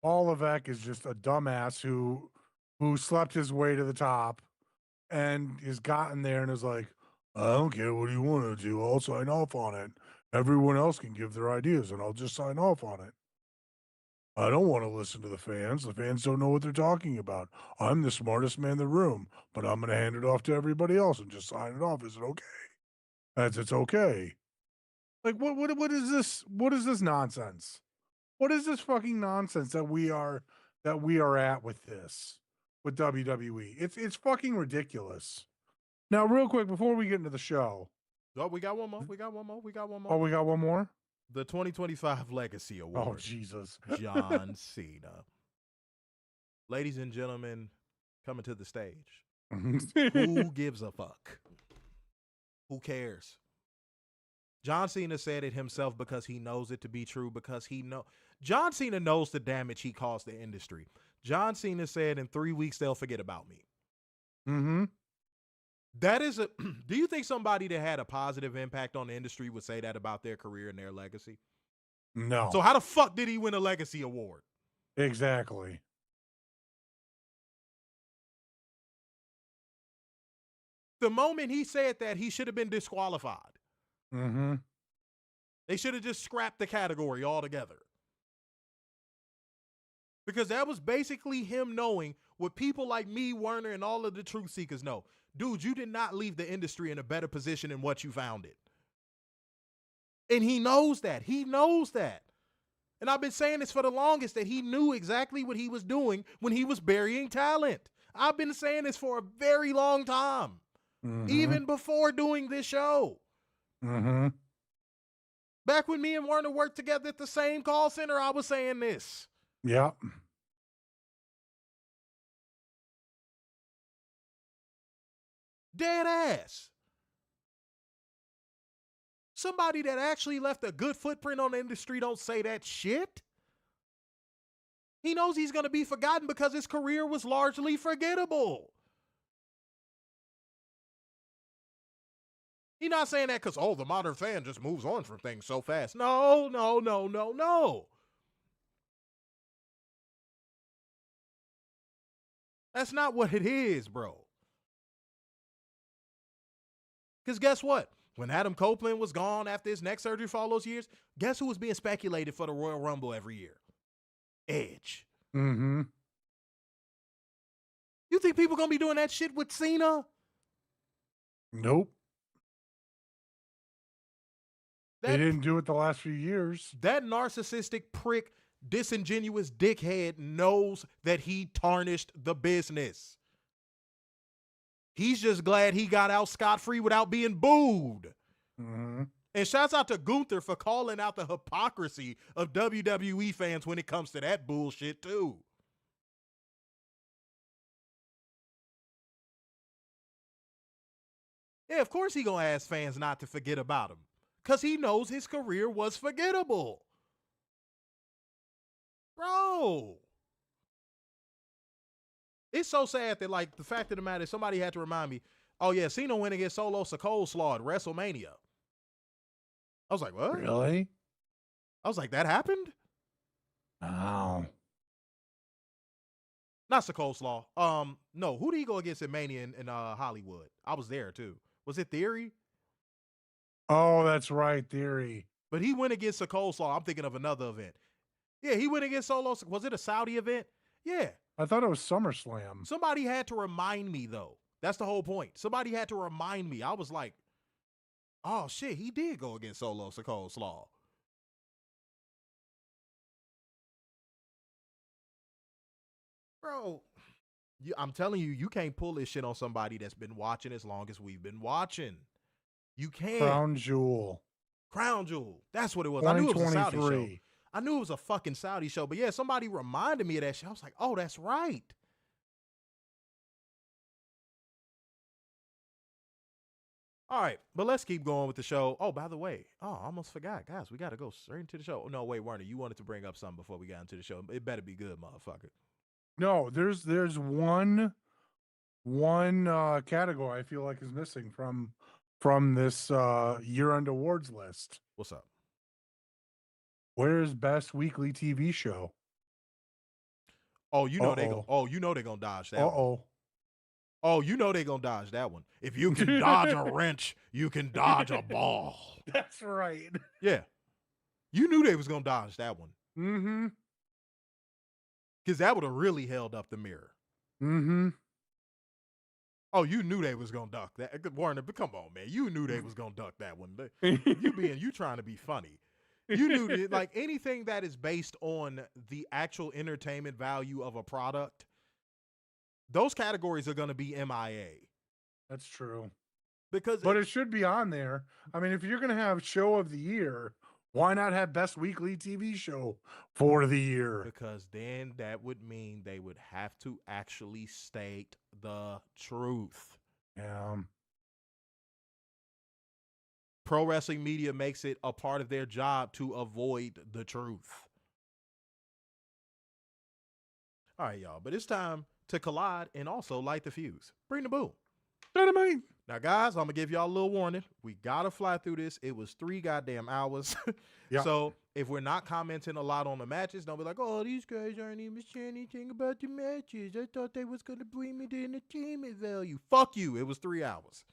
Paul Levesque is just a dumbass who slept his way to the top and has gotten there and is like, I don't care what you want to do. I'll sign off on it. Everyone else can give their ideas and I'll just sign off on it. I don't want to listen to the fans. The fans don't know what they're talking about. I'm the smartest man in the room, but I'm going to hand it off to everybody else and just sign it off. Is it okay? It's okay. Like what is this? What is this nonsense? What is this fucking nonsense that we are at with this with WWE? It's fucking ridiculous. Now, real quick before we get into the show. Oh, we got one more. Oh, we got one more? The 2025 Legacy Award. Oh, Jesus. John Cena. Ladies and gentlemen, coming to the stage. Who gives a fuck? Who cares? John Cena said it himself because he knows it to be true, because John Cena knows the damage he caused the industry. John Cena said in 3 weeks, they'll forget about me. Mm-hmm. That is do you think somebody that had a positive impact on the industry would say that about their career and their legacy? No. So how the fuck did he win a legacy award? Exactly. The moment he said that, he should have been disqualified. Mm-hmm. They should have just scrapped the category altogether. Because that was basically him knowing what people like me, Werner, and all of the truth seekers know. dude, you did not leave the industry in a better position than what you found it. And he knows that. He knows that. And I've been saying this for the longest, that he knew exactly what he was doing when he was burying talent. I've been saying this for a very long time, even before doing this show. Back when me and Warner worked together at the same call center, I was saying this. Yeah. Dead ass. Somebody that actually left a good footprint on the industry don't say that shit. He knows he's going to be forgotten because his career was largely forgettable. He's not saying that because, the modern fan just moves on from things so fast. No. That's not what it is, bro. Because guess what? When Adam Copeland was gone after his neck surgery for all those years, guess who was being speculated for the Royal Rumble every year? Edge. You think people going to be doing that shit with Cena? Nope. They didn't do it the last few years. That narcissistic prick, disingenuous dickhead knows that he tarnished the business. He's just glad he got out scot-free without being booed. And shouts out to Gunther for calling out the hypocrisy of WWE fans when it comes to that bullshit too. Yeah, of course he gonna ask fans not to forget about him, because he knows his career was forgettable. Bro. It's so sad that, like, the fact of the matter is somebody had to remind me, oh, yeah, Cena went against Solo Sikoa at WrestleMania. I was like, what? Really? I was like, that happened? Oh. Not Sikoa. No, who did he go against at Mania in Hollywood? I was there, too. Was it Theory? Oh, that's right, Theory. But he went against Sikoa. I'm thinking of another event. Yeah, he went against Solo. Was it a Saudi event? Yeah. I thought it was SummerSlam. Somebody had to remind me, though. That's the whole point. Somebody had to remind me. I was like, oh, shit, he did go against Solo Sikoa. Bro, I'm telling you, you can't pull this shit on somebody that's been watching as long as we've been watching. You can't. Crown Jewel. That's what it was. I knew it was a Saudi show. I knew it was a fucking Saudi show. But yeah, somebody reminded me of that shit. I was like, oh, that's right. All right, but let's keep going with the show. Oh, by the way, I almost forgot. Guys, we got to go straight into the show. No, wait, Werner, you wanted to bring up something before we got into the show. It better be good, motherfucker. No, there's one category I feel like is missing from this year-end awards list. What's up? Where's best weekly TV show? Oh, you know they're gonna dodge that one. Oh, you know they're gonna dodge that one. If you can dodge a wrench, you can dodge a ball. That's right. Yeah. You knew they was gonna dodge that one. Mm-hmm. Because that would have really held up the mirror. Mm-hmm. Oh, you knew they was gonna duck that. Warner, but come on, man. You knew they was gonna duck that one. You trying to be funny. You knew like anything that is based on the actual entertainment value of a product, those categories are gonna be MIA. That's true. But it should be on there. I mean, if you're gonna have show of the year, why not have best weekly TV show for the year? Because then that would mean they would have to actually state the truth. Yeah. Pro wrestling media makes it a part of their job to avoid the truth. All right, y'all. But it's time to collide and also light the fuse. Bring the boom. Dynamite. Now, guys, I'm going to give y'all a little warning. We got to fly through this. It was 3 goddamn hours. Yeah. So if we're not commenting a lot on the matches, don't be like, oh, these guys aren't even saying anything about the matches. I thought they was going to bring me the entertainment value. Fuck you. It was 3 hours.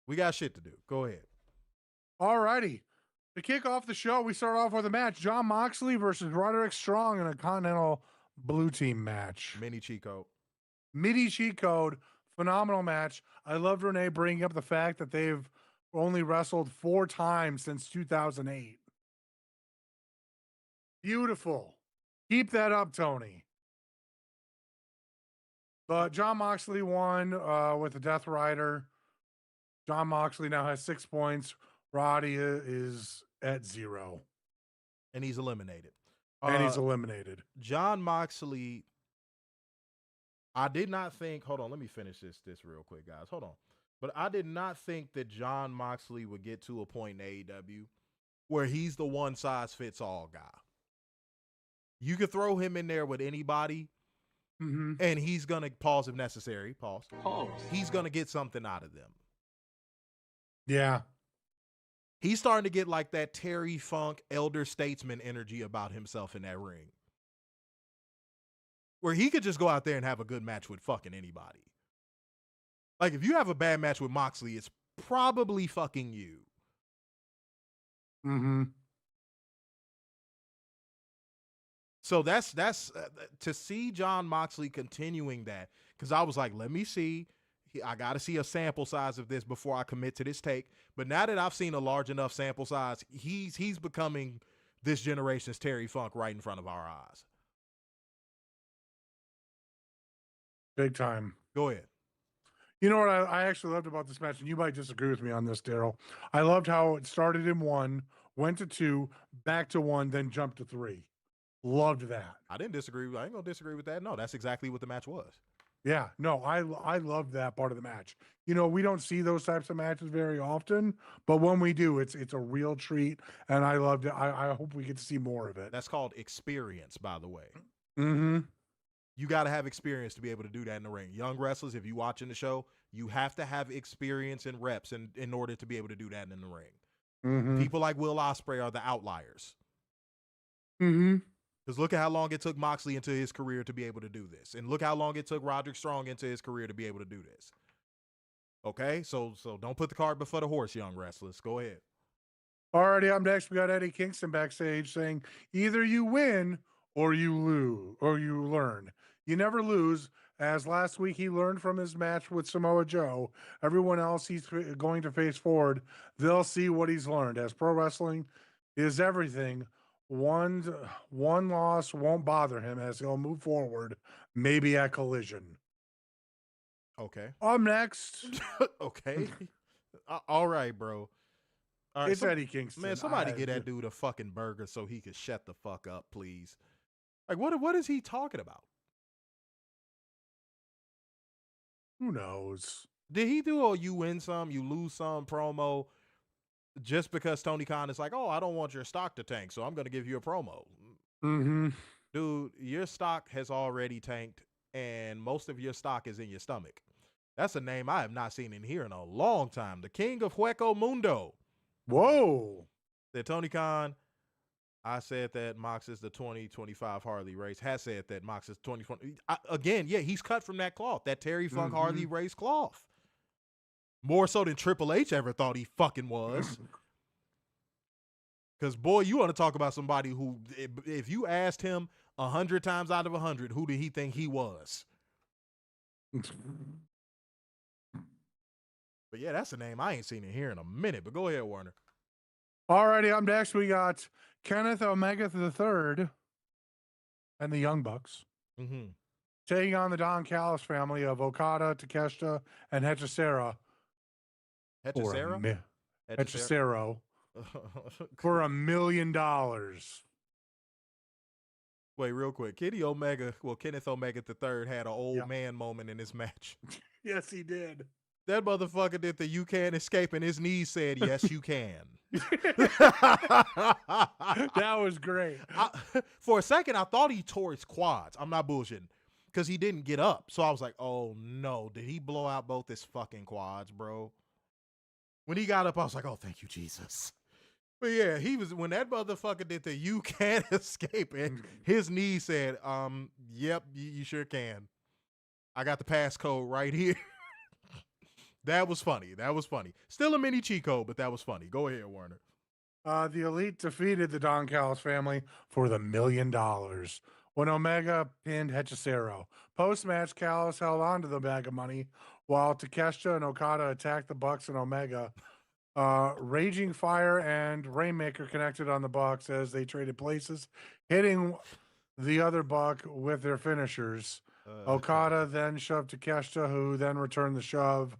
We got shit to do. Go ahead. All righty. To kick off the show, we start off with a match. Jon Moxley versus Roderick Strong in a Continental Blue Team match. Mini cheat code. Midi cheat code. Phenomenal match. I loved Renee bringing up the fact that they've only wrestled 4 times since 2008. Beautiful. Keep that up, Tony. But Jon Moxley won with the Death Rider. Jon Moxley now has 6 points. Roddy is at 0. And he's eliminated. And he's eliminated. Jon Moxley, I did not think, hold on, let me finish this real quick, guys. Hold on. But I did not think that Jon Moxley would get to a point in AEW where he's the one-size-fits-all guy. You could throw him in there with anybody, and he's going to, pause if necessary, pause. He's going to get something out of them. Yeah. He's starting to get like that Terry Funk elder statesman energy about himself in that ring, where he could just go out there and have a good match with fucking anybody. Like, if you have a bad match with Moxley, it's probably fucking you. So that's to see Jon Moxley continuing that, because I was like, let me see. I got to see a sample size of this before I commit to this take. But now that I've seen a large enough sample size, he's becoming this generation's Terry Funk right in front of our eyes. Big time. Go ahead. You know what I actually loved about this match, and you might disagree with me on this, Daryl. I loved how it started in 1, went to 2, back to 1, then jumped to 3. Loved that. I didn't disagree. I ain't gonna disagree with that. No, that's exactly what the match was. Yeah, no, I loved that part of the match. You know, we don't see those types of matches very often, but when we do, it's a real treat, and I loved it. I hope we get to see more of it. That's called experience, by the way. You got to have experience to be able to do that in the ring. Young wrestlers, if you're watching the show, you have to have experience and reps in order to be able to do that in the ring. People like Will Ospreay are the outliers. Because look at how long it took Moxley into his career to be able to do this. And look how long it took Roderick Strong into his career to be able to do this. Okay? So don't put the cart before the horse, young wrestlers. Go ahead. Alrighty, up next, we got Eddie Kingston backstage saying, either you win or you lose, or you learn. You never lose, as last week he learned from his match with Samoa Joe. Everyone else he's going to face forward, they'll see what he's learned. As pro wrestling is everything, one loss won't bother him as he'll move forward, maybe at Collision. Okay. Up next. Okay. All right, bro. All right, it's Eddie Kingston. Man, somebody get that dude a fucking burger so he can shut the fuck up, please. Like, what is he talking about? Who knows? Did he do a you win some, you lose some promo just because Tony Khan is like, oh, I don't want your stock to tank, so I'm going to give you a promo? Dude, your stock has already tanked, and most of your stock is in your stomach. That's a name I have not seen in here in a long time. The King of Hueco Mundo. Whoa. That Tony Khan, I said that Mox is the 2025 Harley race. Has said that Mox is 2020. Again, yeah, he's cut from that cloth, that Terry Funk Harley race cloth. More so than Triple H ever thought he fucking was. Because, boy, you want to talk about somebody who, if you asked him 100 times out of 100, who did he think he was? But, yeah, that's a name I ain't seen in here in a minute. But go ahead, Warner. Alrighty, up next we got Kenneth Omega III and the Young Bucks taking on the Don Callis family of Okada, Takeshita, and Hechicero. Hechicero? Hechicero. For $1 million. Wait, real quick. Kenneth Omega III had an old man moment in this match. Yes, he did. That motherfucker did the "you can escape" and his knees said, yes, you can. That was great. For a second, I thought he tore his quads. I'm not bullshitting. Because he didn't get up. So I was like, oh, no. Did he blow out both his fucking quads, bro? When he got up, I was like, oh, thank you, Jesus. But yeah, when that motherfucker did the "you can't escape" and his knee said, yep, you sure can. I got the passcode right here. That was funny. Still a mini cheat code, but that was funny. Go ahead, Warner. The Elite defeated the Don Callis family for the $1 million when Omega pinned Hechicero. Post-match, Callis held on to the bag of money while Takeshita and Okada attacked the Bucks and Omega. Raging Fire and Rainmaker connected on the Bucks as they traded places, hitting the other Buck with their finishers. Okada then shoved Takeshita, who then returned the shove,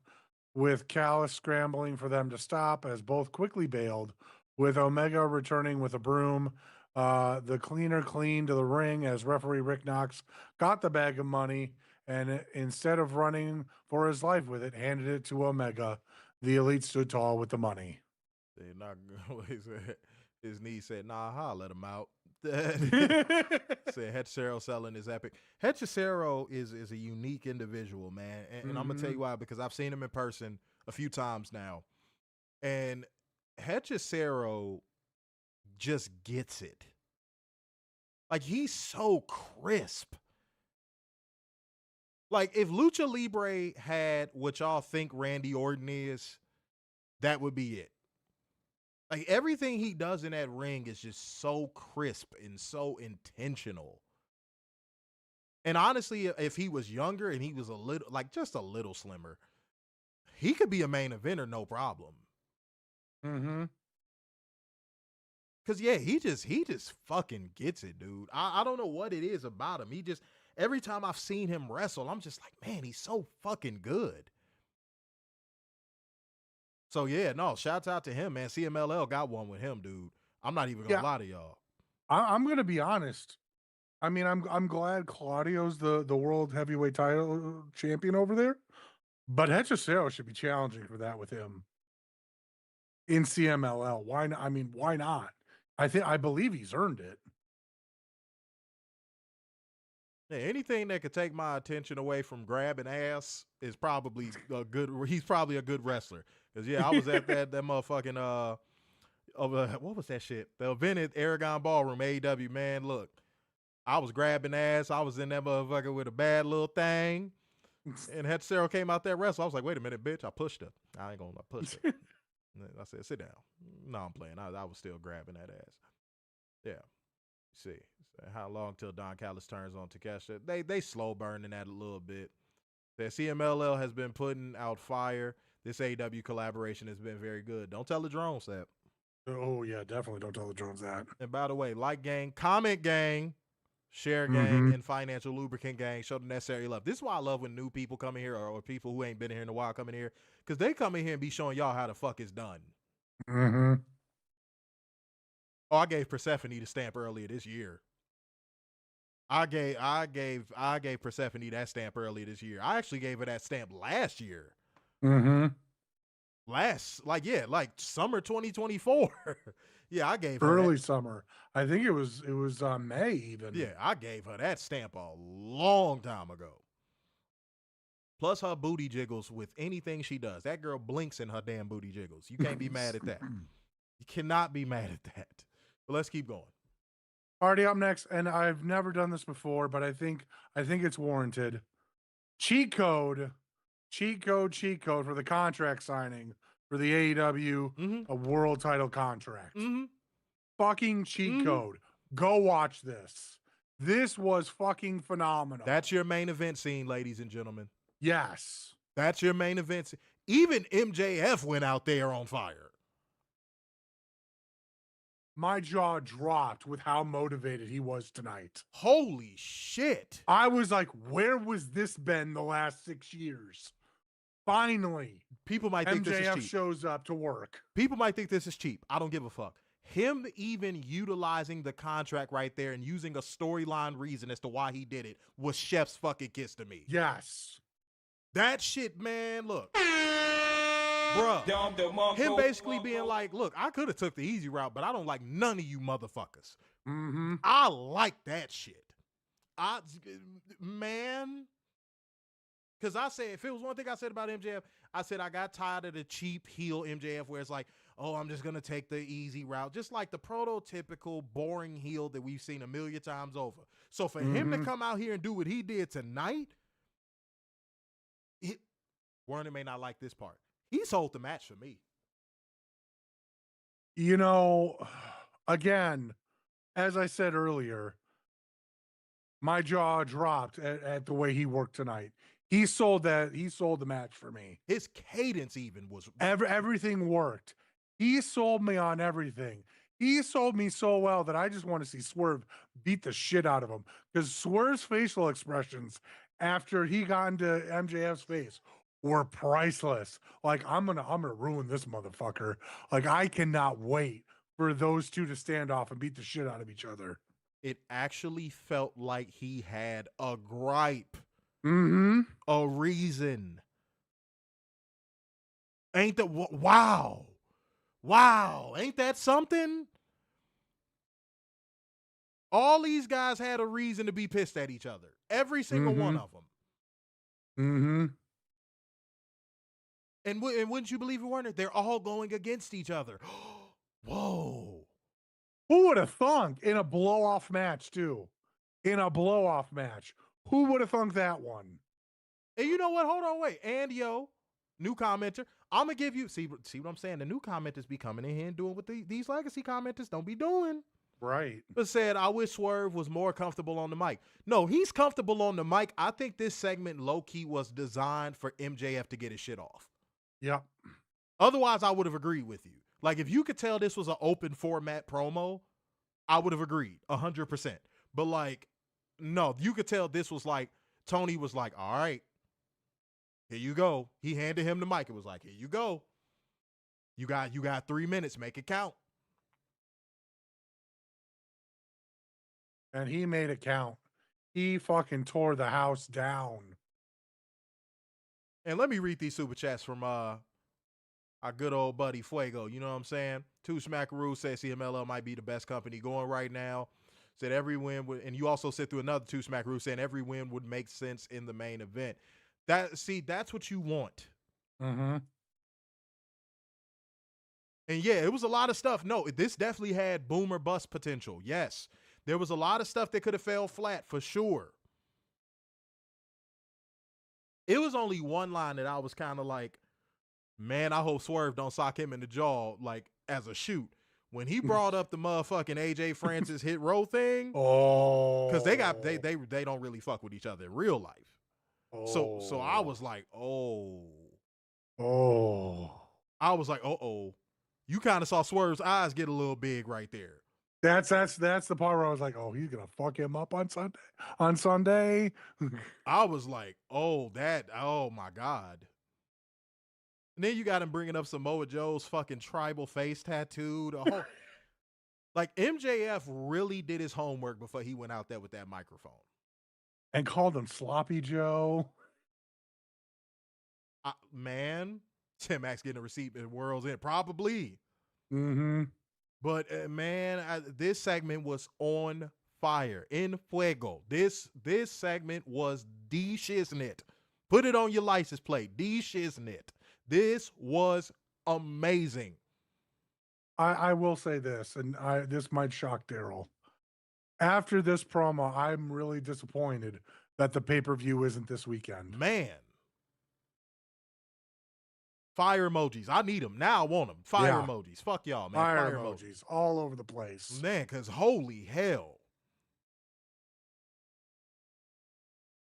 with Callis scrambling for them to stop as both quickly bailed, with Omega returning with a broom. The cleaner cleaned to the ring as referee Rick Knox got the bag of money and instead of running for his life with it, handed it to Omega. The Elite stood tall with the money. They not his niece said, "Nah, let him out." Said Hechicero selling is epic. Hechicero is a unique individual, man, and I'm gonna tell you why, because I've seen him in person a few times now, and Hechicero just gets it. Like, he's so crisp. Like, if Lucha Libre had what y'all think Randy Orton is, that would be it. Like, everything he does in that ring is just so crisp and so intentional. And honestly, if he was younger and he was a little, like, just a little slimmer, he could be a main eventer, no problem. Cause yeah, he just fucking gets it, dude. I don't know what it is about him. He just, every time I've seen him wrestle, I'm just like, man, he's so fucking good. So yeah, no, shouts out to him, man. CMLL got one with him, dude. I'm not even gonna lie to y'all. I'm gonna be honest. I mean, I'm glad Claudio's the world heavyweight title champion over there, but Hechicero should be challenging for that with him in CMLL. Why not? I mean, why not? I believe he's earned it. Yeah, anything that could take my attention away from grabbing ass is probably a good. He's probably a good wrestler. Cause yeah, I was at that motherfucking what was that shit? The event at Aragon Ballroom, AEW. Man, look, I was grabbing ass. I was in that motherfucker with a bad little thing, and Hechicero came out there wrestle. I was like, wait a minute, bitch! I pushed her. I ain't gonna push her. I said, sit down. No, I'm playing. I was still grabbing that ass. Yeah. See how long till Don Callis turns on Takeshita? They slow burning that a little bit. The CMLL has been putting out fire. This AEW collaboration has been very good. Don't tell the drones that. Oh yeah, definitely don't tell the drones that. And by the way, like gang, comment gang, share gang, and financial lubricant gang, show the necessary love. This is why I love when new people come in here or people who ain't been here in a while come in here, because they come in here and be showing y'all how the fuck it's done. Oh, I gave Persephone the stamp earlier this year. I gave Persephone that stamp earlier this year. I actually gave her that stamp last year. Like summer 2024. Yeah, I gave her early summer. I think it was May even. Yeah, I gave her that stamp a long time ago. Plus her booty jiggles with anything she does. That girl blinks in her damn booty jiggles. You can't be mad at that. You cannot be mad at that. But let's keep going. Already up next, and I've never done this before, but I think it's warranted. Cheat code for the contract signing for the AEW a world title contract. Fucking cheat code. Go watch this. This was fucking phenomenal. That's your main event scene, ladies and gentlemen. Yes. That's your main event scene. Even MJF went out there on fire. My jaw dropped with how motivated he was tonight. Holy shit. I was like, where was this been the last 6 years? Finally. People might think this is cheap. MJF shows up to work. People might think this is cheap. I don't give a fuck. Him even utilizing the contract right there and using a storyline reason as to why he did it was chef's fucking kiss to me. Yes. That shit, man, look. Bruh, him basically being like, look, I could have took the easy route, but I don't like none of you motherfuckers. I like that shit. Man. Because I said, if it was one thing I said about MJF, I said I got tired of the cheap heel MJF where it's like, oh, I'm just going to take the easy route. Just like the prototypical boring heel that we've seen a million times over. So for him to come out here and do what he did tonight, Werner may not like this part. He sold the match for me. You know, again, as I said earlier, my jaw dropped at the way he worked tonight. He sold the match for me. His cadence even was everything worked. He sold me on everything. He sold me so well that I just want to see Swerve beat the shit out of him, because Swerve's facial expressions after he got into MJF's face were priceless. Like, I'm gonna ruin this motherfucker. Like, I cannot wait for those two to stand off and beat the shit out of each other. It actually felt like he had a gripe. Mm-hmm. A reason. Ain't that wow? Wow, ain't that something? All these guys had a reason to be pissed at each other. Every single one of them. Mm-hmm. And wouldn't you believe it, Warner? They're all going against each other. Whoa. Who would have thunk in a blow-off match, too? In a blow-off match. Who would have thunk that one? And you know what? Hold on, wait. And yo, new commenter. I'm going to give you, see what I'm saying? The new commenters be coming in here and doing what these legacy commenters don't be doing. Right. But said, I wish Swerve was more comfortable on the mic. No, he's comfortable on the mic. I think this segment low-key was designed for MJF to get his shit off. Yep. Otherwise, I would have agreed with you. Like, if you could tell this was an open format promo, I would have agreed 100%. But, like, no, you could tell this was like, Tony was like, all right, here you go. He handed him the mic. It was like, here you go. You got 3 minutes. Make it count. And he made it count. He fucking tore the house down. And let me read these super chats from our good old buddy Fuego. You know what I'm saying? Two Smackaroo says CMLL might be the best company going right now. Said every win would, and you also said through another Two Smackaroo saying every win would make sense in the main event. That's what you want. Mm-hmm. And yeah, it was a lot of stuff. No, this definitely had boom or bust potential. Yes. There was a lot of stuff that could have fell flat for sure. It was only one line that I was kind of like, man, I hope Swerve don't sock him in the jaw like as a shoot. When he brought up the motherfucking AJ Francis hit row thing, because they don't really fuck with each other in real life. So I was like, I was like, you kind of saw Swerve's eyes get a little big right there. That's the part where I was like, oh, he's gonna fuck him up on Sunday. I was like, oh my God. And then you got him bringing up Samoa Joe's fucking tribal face tattoo. The whole like MJF really did his homework before he went out there with that microphone. And called him Sloppy Joe. Man, Tim Max getting a receipt in World's End. Probably. Mm-hmm. But man, this segment was on fire. In fuego. This segment was the shiznit. Put it on your license plate. The shiznit. This was amazing. I will say this, and this might shock Daryl. After this promo, I'm really disappointed that the pay-per-view isn't this weekend. Man. Fire emojis. I need them. Now I want them. Fire emojis. Fuck y'all, man. Fire emojis all over the place. Man, because holy hell.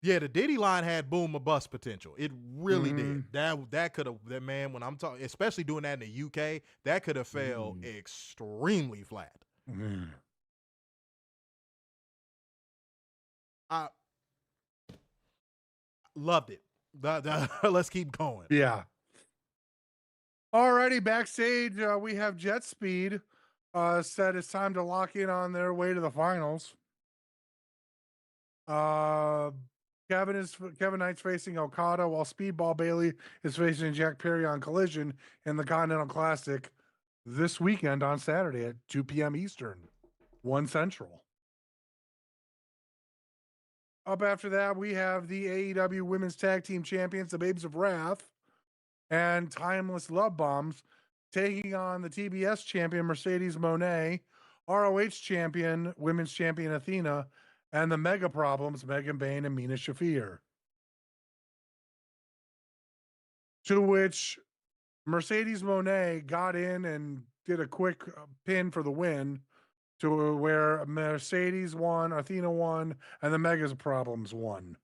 Yeah, the Diddy line had boom or bust potential. It really did. That could have, that man, when I'm talking, especially doing that in the UK, that could have fell extremely flat. I loved it. Let's keep going. Yeah. Alrighty, backstage, we have Jet Speed said it's time to lock in on their way to the finals. Kevin Knight's facing Okada, while Speedball Bailey is facing Jack Perry on Collision in the Continental Classic this weekend on Saturday at 2 p.m. Eastern, 1 Central. Up after that, we have the AEW Women's Tag Team Champions, the Babes of Wrath, and Timeless Love Bombs taking on the TBS champion Mercedes Moné, ROH champion, women's champion Athena, and the Mega Problems, Megan Bayne and Mina Shafir. To which Mercedes Moné got in and did a quick pin for the win, to where Mercedes won, Athena won, and the Mega Problems won.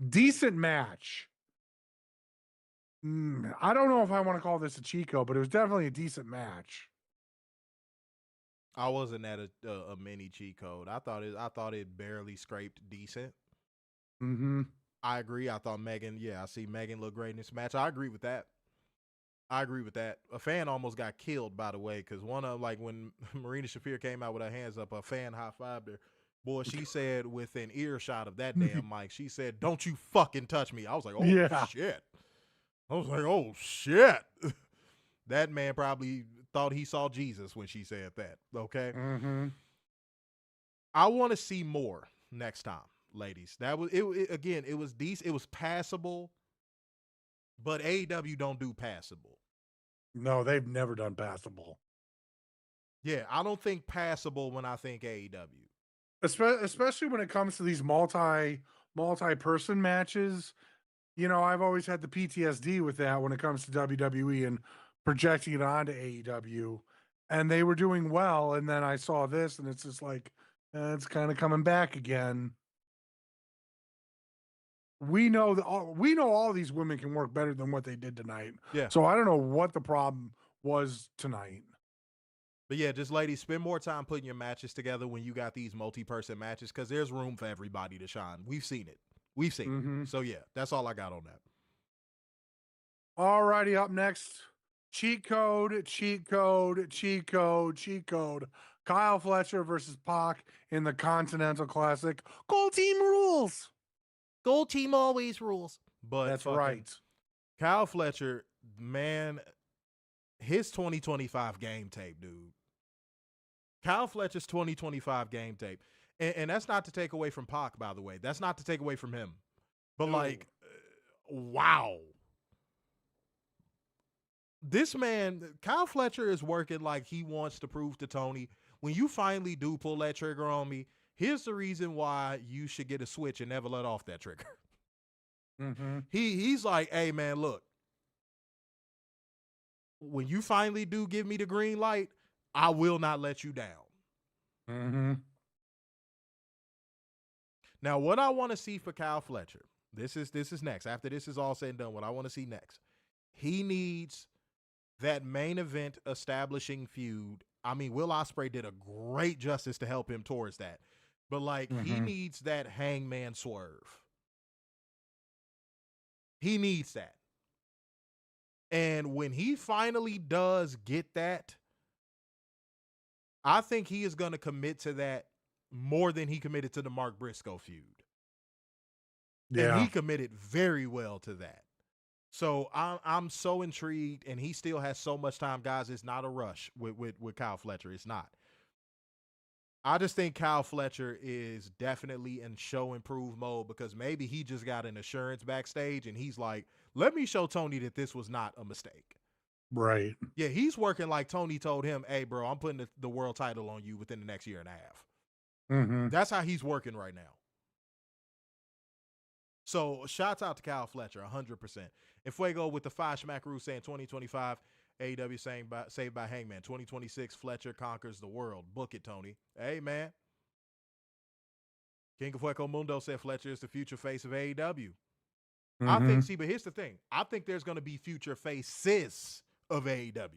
decent match. I don't know if I want to call this a Chico, but it was definitely a decent match. I wasn't at a mini cheat code. I thought it barely scraped decent. Mm-hmm. I agree. I thought Megan. Yeah, I see Megan look great in this match. I agree with that. A fan almost got killed, by the way, because one of when Marina Shafir came out with her hands up, a fan high-fived her. Boy, she said within earshot of that damn mic, she said, "Don't you fucking touch me." I was like, "Oh shit." I was like, "Oh shit." That man probably thought he saw Jesus when she said that. Okay. Mm-hmm. I want to see more next time, ladies. That was it. Again, it was decent. It was passable, but AEW don't do passable. No, they've never done passable. Yeah, I don't think passable when I think AEW. Especially when it comes to these multi-person matches. You know, I've always had the PTSD with that when it comes to WWE and projecting it onto AEW. And they were doing well, and then I saw this, and it's just like, it's kind of coming back again. We know all these women can work better than what they did tonight. Yeah. So I don't know what the problem was tonight. But yeah, just ladies, spend more time putting your matches together when you got these multi-person matches, because there's room for everybody to shine. We've seen it. It. So yeah, that's all I got on that. All righty, up next, cheat code. Kyle Fletcher versus Pac in the Continental Classic. Gold team rules. Gold team always rules. But that's right. Kyle Fletcher, man, his 2025 game tape, dude. Kyle Fletcher's 2025 game tape. And that's not to take away from Pac, by the way. That's not to take away from him. But wow. This man, Kyle Fletcher, is working like he wants to prove to Tony, when you finally do pull that trigger on me, here's the reason why you should get a switch and never let off that trigger. Mm-hmm. He's like, hey, man, look. When you finally do give me the green light, I will not let you down. Mm-hmm. Now, what I want to see for Kyle Fletcher, this is next. After this is all said and done, what I want to see next, he needs that main event establishing feud. I mean, Will Ospreay did a great justice to help him towards that. But he needs that Hangman Swerve. He needs that. And when he finally does get that, I think he is going to commit to that more than he committed to the Mark Briscoe feud. Yeah. And he committed very well to that. So I'm so intrigued, and he still has so much time, guys. It's not a rush with Kyle Fletcher. It's not. I just think Kyle Fletcher is definitely in show improve mode, because maybe he just got an assurance backstage, and he's like, let me show Tony that this was not a mistake. Right. Yeah, he's working like Tony told him, hey, bro, I'm putting the world title on you within the next year and a half. Mm-hmm. That's how he's working right now. So shouts out to Kyle Fletcher, 100%. And Fuego with the Five Schmackaroo saying 2025, AEW saved by Hangman. 2026, Fletcher conquers the world. Book it, Tony. Hey, man. King of Fuego Mundo said Fletcher is the future face of AEW. I think, but here's the thing. I think there's going to be future faces of AEW.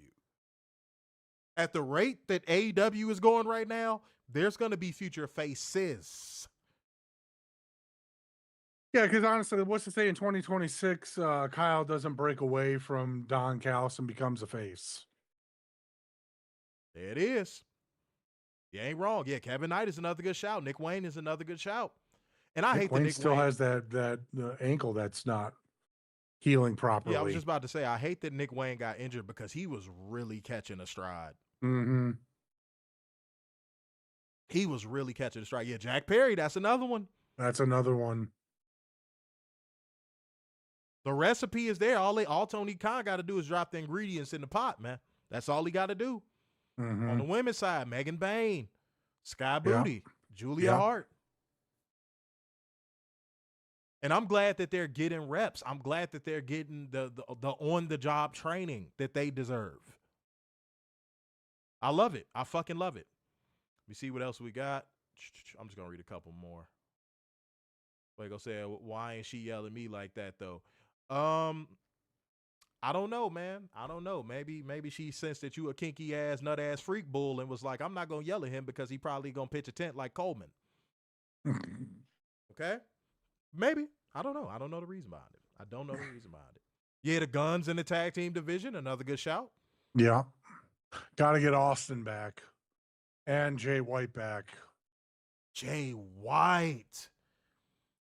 At the rate that AEW is going right now, there's going to be future faces. Yeah, because honestly, what's to say in 2026, Kyle doesn't break away from Don Callis and becomes a face? There it is. You ain't wrong. Yeah, Kevin Knight is another good shout. Nick Wayne is another good shout. And I hate that Nick still has that ankle that's not healing properly. Yeah, I was just about to say, I hate that Nick Wayne got injured, because he was really catching a stride. Mm-hmm. He was really catching a stride. Yeah, Jack Perry, that's another one. That's another one. The recipe is there. All Tony Khan got to do is drop the ingredients in the pot, man. That's all he got to do. On the women's side, Megan Bayne, Sky Booty, Julia Hart. And I'm glad that they're getting reps. I'm glad that they're getting the on-the-job training that they deserve. I love it. I fucking love it. Let me see what else we got. I'm just going to read a couple more. Fuego said, why ain't she yelling at me like that though? I don't know, man. I don't know. Maybe she sensed that you a kinky ass, nut ass freak bull and was like, I'm not gonna yell at him because he probably gonna pitch a tent like Coleman. Okay? Maybe. I don't know. I don't know the reason behind it. I don't know the reason behind it. Yeah, the Guns in the tag team division, another good shout. Yeah. Got to get Austin back and Jay White back. Jay White.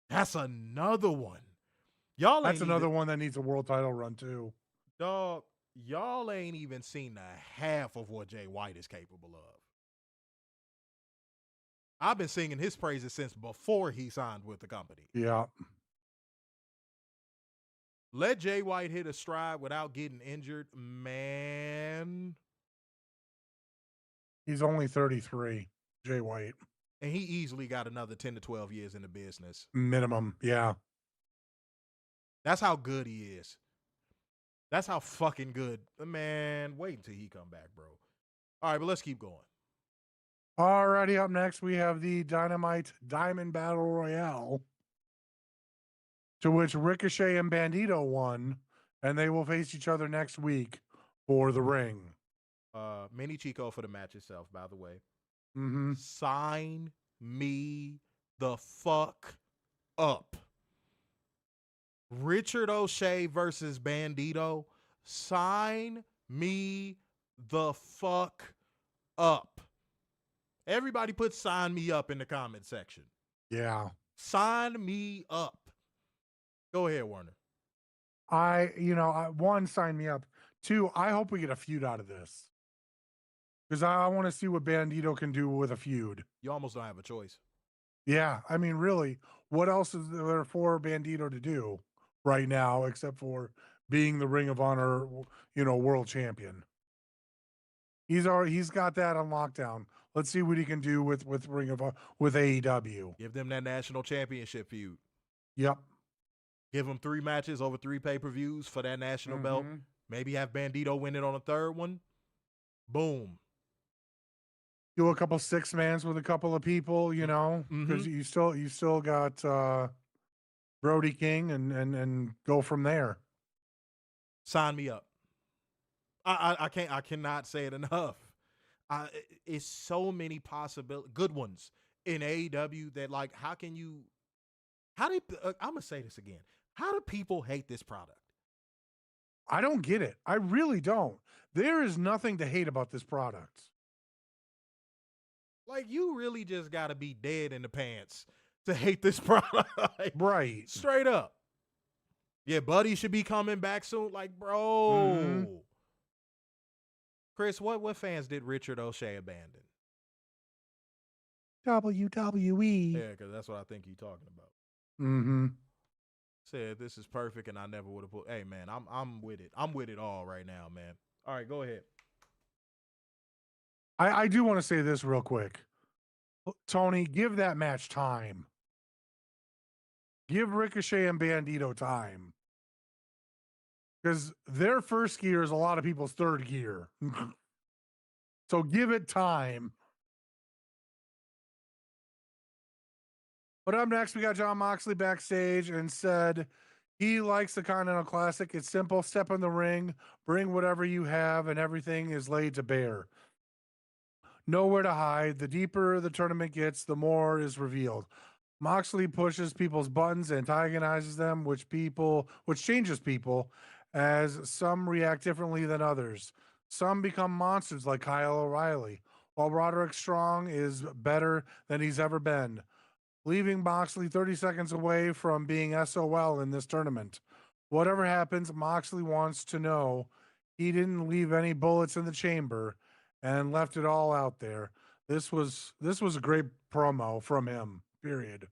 That's another one. That's another one that needs a world title run too. Dog, y'all ain't even seen the half of what Jay White is capable of. I've been singing his praises since before he signed with the company. Yeah. Let Jay White hit a stride without getting injured, man. He's only 33, Jay White. And he easily got another 10 to 12 years in the business. Minimum, yeah. That's how good he is. That's how fucking good. Man, wait until he come back, bro. All right, but let's keep going. Alrighty, up next, we have the Dynamite Diamond Battle Royale, to which Ricochet and Bandito won, and they will face each other next week for the ring. Mini Chico for the match itself, by the way. Mm-hmm. Sign me the fuck up. Richard O'Shea versus Bandito. Sign me the fuck up. Everybody put sign me up in the comment section. Yeah. Sign me up. Go ahead, Warner. One, sign me up. Two, I hope we get a feud out of this. Because I want to see what Bandito can do with a feud. You almost don't have a choice. Yeah. I mean, really, what else is there for Bandito to do right now except for being the Ring of Honor, world champion? He's got that on lockdown. Let's see what he can do with with AEW. Give them that national championship feud. Yep. Give them 3 matches over 3 pay-per-views for that national belt. Maybe have Bandito win it on a third one. Boom. Do a couple 6-mans with a couple of people, because you still got Brody King and go from there. Sign me up. I cannot say it enough. It's so many good ones in AEW that, like, I'm gonna say this again. How do people hate this product? I don't get it. I really don't. There is nothing to hate about this product. Like, you really just gotta be dead in the pants to hate this product. Right. Straight up. Yeah, Buddy should be coming back soon. Like, bro. Chris, what fans did Richard O'Shea abandon? WWE. Yeah, because that's what I think you're talking about. Said this is perfect, and I never would have put. Hey, man, I'm with it. I'm with it all right now, man. All right, go ahead. I do want to say this real quick. Tony, give that match time. Give Ricochet and Bandito time. Because their first gear is a lot of people's third gear. So give it time. But up next, we got Jon Moxley backstage and said he likes the Continental Classic. It's simple. Step in the ring, bring whatever you have, and everything is laid to bear. Nowhere to hide. The deeper the tournament gets, the more is revealed. Moxley pushes people's buttons, antagonizes them, which changes people, as some react differently than others. Some become monsters like Kyle O'Reilly, while Roderick Strong is better than he's ever been, leaving Moxley 30 seconds away from being SOL in this tournament. Whatever happens, Moxley wants to know he didn't leave any bullets in the chamber and left it all out there. This was a great promo from him, period.